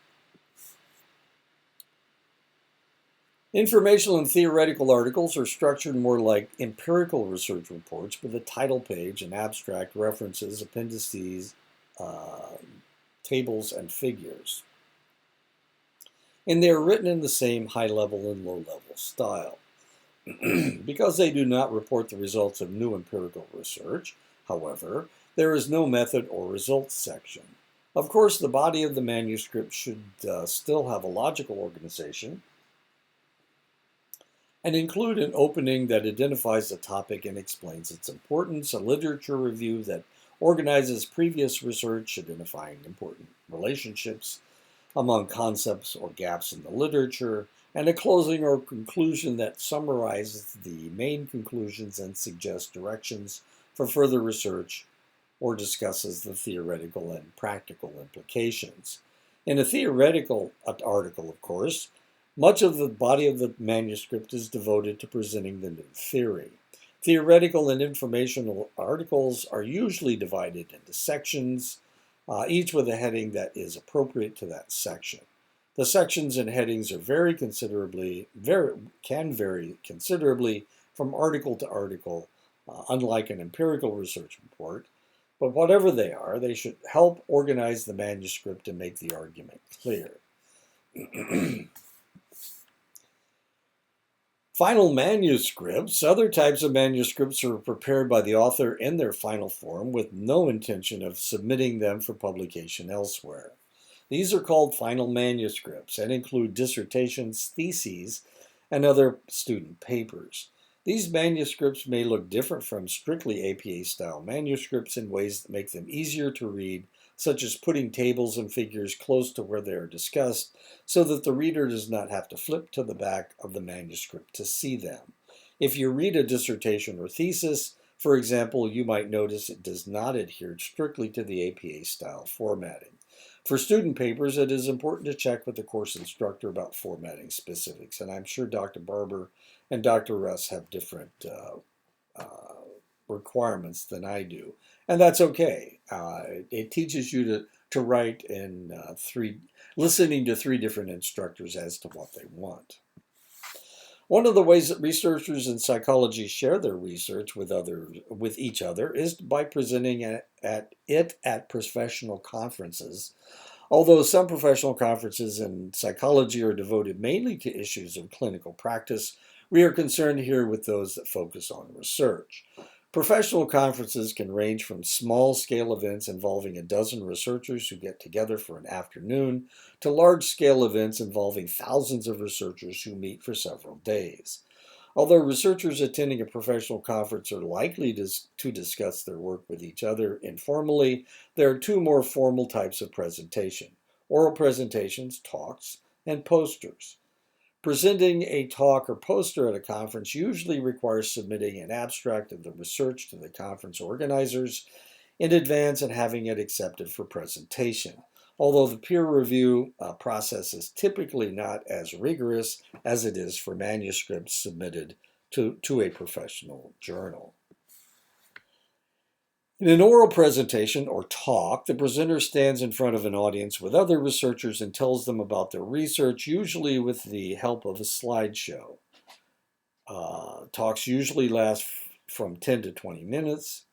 Informational and theoretical articles are structured more like empirical research reports with a title page, an abstract, references, appendices, tables, and figures. And they are written in the same high-level and low-level style. Because they do not report the results of new empirical research, however, there is no method or results section. Of course, the body of the manuscript should still have a logical organization and include an opening that identifies the topic and explains its importance, a literature review that organizes previous research, identifying important relationships among concepts or gaps in the literature, and a closing or conclusion that summarizes the main conclusions and suggests directions for further research or discusses the theoretical and practical implications. In a theoretical article, of course, much of the body of the manuscript is devoted to presenting the new theory. Theoretical and informational articles are usually divided into sections, each with a heading that is appropriate to that section. The sections and headings are can vary considerably from article to article, unlike an empirical research report. But whatever they are, they should help organize the manuscript and make the argument clear. Final manuscripts. Other types of manuscripts are prepared by the author in their final form with no intention of submitting them for publication elsewhere. These are called final manuscripts and include dissertations, theses, and other student papers. These manuscripts may look different from strictly APA-style manuscripts in ways that make them easier to read, such as putting tables and figures close to where they are discussed so that the reader does not have to flip to the back of the manuscript to see them. If you read a dissertation or thesis, for example, you might notice it does not adhere strictly to the APA-style formatting. For student papers, it is important to check with the course instructor about formatting specifics, and I'm sure Dr. Barber and Dr. Russ have different requirements than I do, and that's okay. It teaches you to write in listening to three different instructors as to what they want. One of the ways that researchers in psychology share their research with each other is by presenting it at professional conferences. Although some professional conferences in psychology are devoted mainly to issues of clinical practice, we are concerned here with those that focus on research. Professional conferences can range from small-scale events involving a dozen researchers who get together for an afternoon to large-scale events involving thousands of researchers who meet for several days. Although researchers attending a professional conference are likely to discuss their work with each other informally, there are two more formal types of presentation: oral presentations, talks, and posters. Presenting a talk or poster at a conference usually requires submitting an abstract of the research to the conference organizers in advance and having it accepted for presentation, although the peer review process is typically not as rigorous as it is for manuscripts submitted to a professional journal. In an oral presentation or talk, the presenter stands in front of an audience with other researchers and tells them about their research, usually with the help of a slideshow. Talks usually last from 10 to 20 minutes,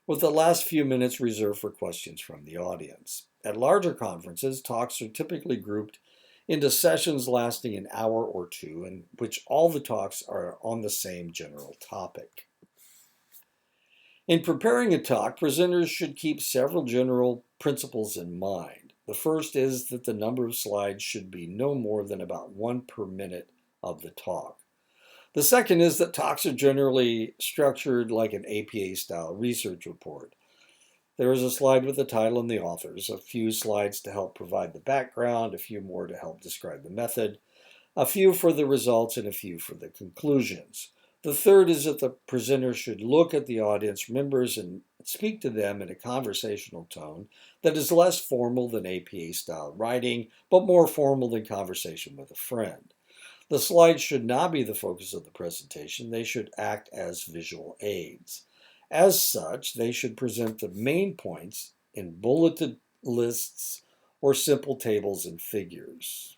with the last few minutes reserved for questions from the audience. At larger conferences, talks are typically grouped into sessions lasting an hour or two, in which all the talks are on the same general topic. In preparing a talk, presenters should keep several general principles in mind. The first is that the number of slides should be no more than about 1 per minute of the talk. The second is that talks are generally structured like an APA-style research report. There is a slide with the title and the authors, a few slides to help provide the background, a few more to help describe the method, a few for the results, and a few for the conclusions. The third is that the presenter should look at the audience members and speak to them in a conversational tone that is less formal than APA-style writing, but more formal than conversation with a friend. The slides should not be the focus of the presentation. They should act as visual aids. As such, they should present the main points in bulleted lists or simple tables and figures.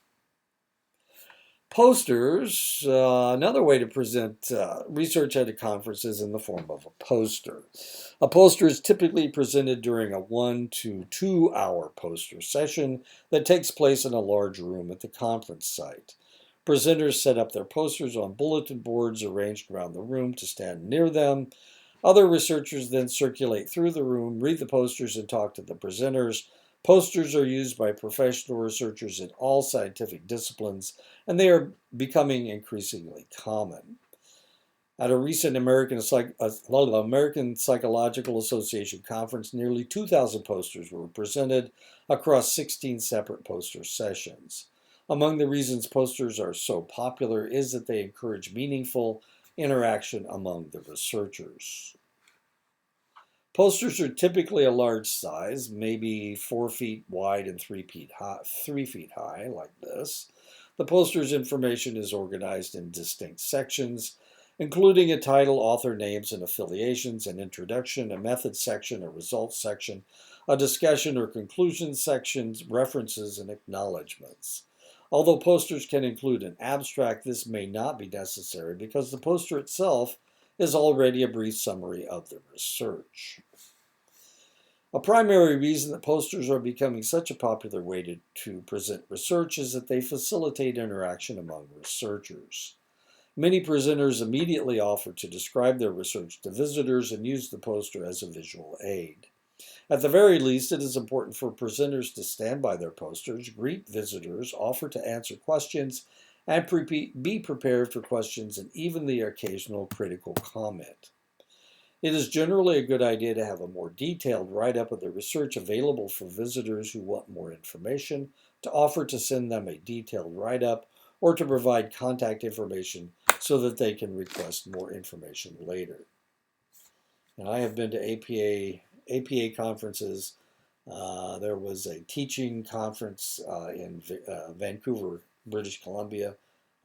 Posters, another way to present research at a conference is in the form of a poster. A poster is typically presented during a 1 to 2 hour poster session that takes place in a large room at the conference site. Presenters set up their posters on bulletin boards arranged around the room to stand near them. Other researchers then circulate through the room, read the posters, and talk to the presenters. Posters are used by professional researchers in all scientific disciplines, and they are becoming increasingly common. At a recent American Psychological Association conference, nearly 2,000 posters were presented across 16 separate poster sessions. Among the reasons posters are so popular is that they encourage meaningful interaction among the researchers. Posters are typically a large size, maybe 4 feet wide and 3 feet high, like this. The poster's information is organized in distinct sections, including a title, author names and affiliations, an introduction, a method section, a results section, a discussion or conclusion section, references, and acknowledgments. Although posters can include an abstract, this may not be necessary because the poster itself is already a brief summary of the research. A primary reason that posters are becoming such a popular way to present research is that they facilitate interaction among researchers. Many presenters immediately offer to describe their research to visitors and use the poster as a visual aid. At the very least, it is important for presenters to stand by their posters, greet visitors, offer to answer questions, and be prepared for questions and even the occasional critical comment. It is generally a good idea to have a more detailed write-up of the research available for visitors who want more information, to offer to send them a detailed write-up, or to provide contact information so that they can request more information later. And I have been to APA conferences. There was a teaching conference in Vancouver, British Columbia.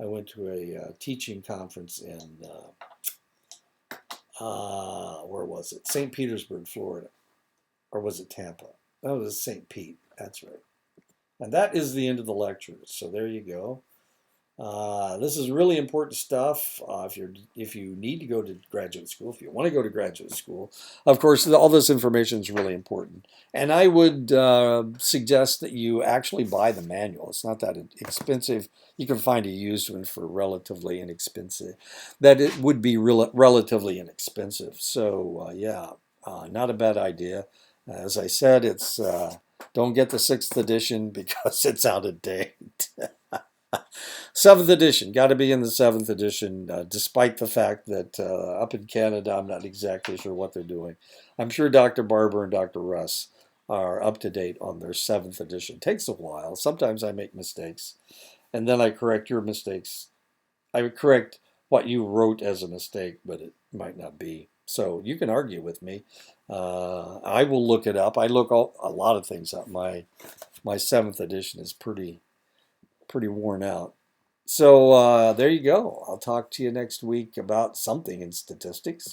I went to a teaching conference in, where was it? St. Petersburg, Florida. Or was it Tampa? No, it was St. Pete. That's right. And that is the end of the lecture. So there you go. This is really important stuff. If you need to go to graduate school, if you want to go to graduate school, of course, all this information is really important. And I would suggest that you actually buy the manual. It's not that expensive. You can find a used one for relatively inexpensive. That it would be relatively inexpensive. So yeah, not a bad idea. As I said, it's don't get the 6th edition because it's out of date. 7th edition, got to be in the 7th edition, despite the fact that up in Canada, I'm not exactly sure what they're doing. I'm sure Dr. Barber and Dr. Russ are up to date on their 7th edition. Takes a while. Sometimes I make mistakes, and then I correct your mistakes. I would correct what you wrote as a mistake, but it might not be. So you can argue with me. I will look it up. I look a lot of things up. My 7th edition is pretty worn out. So there you go. I'll talk to you next week about something in statistics.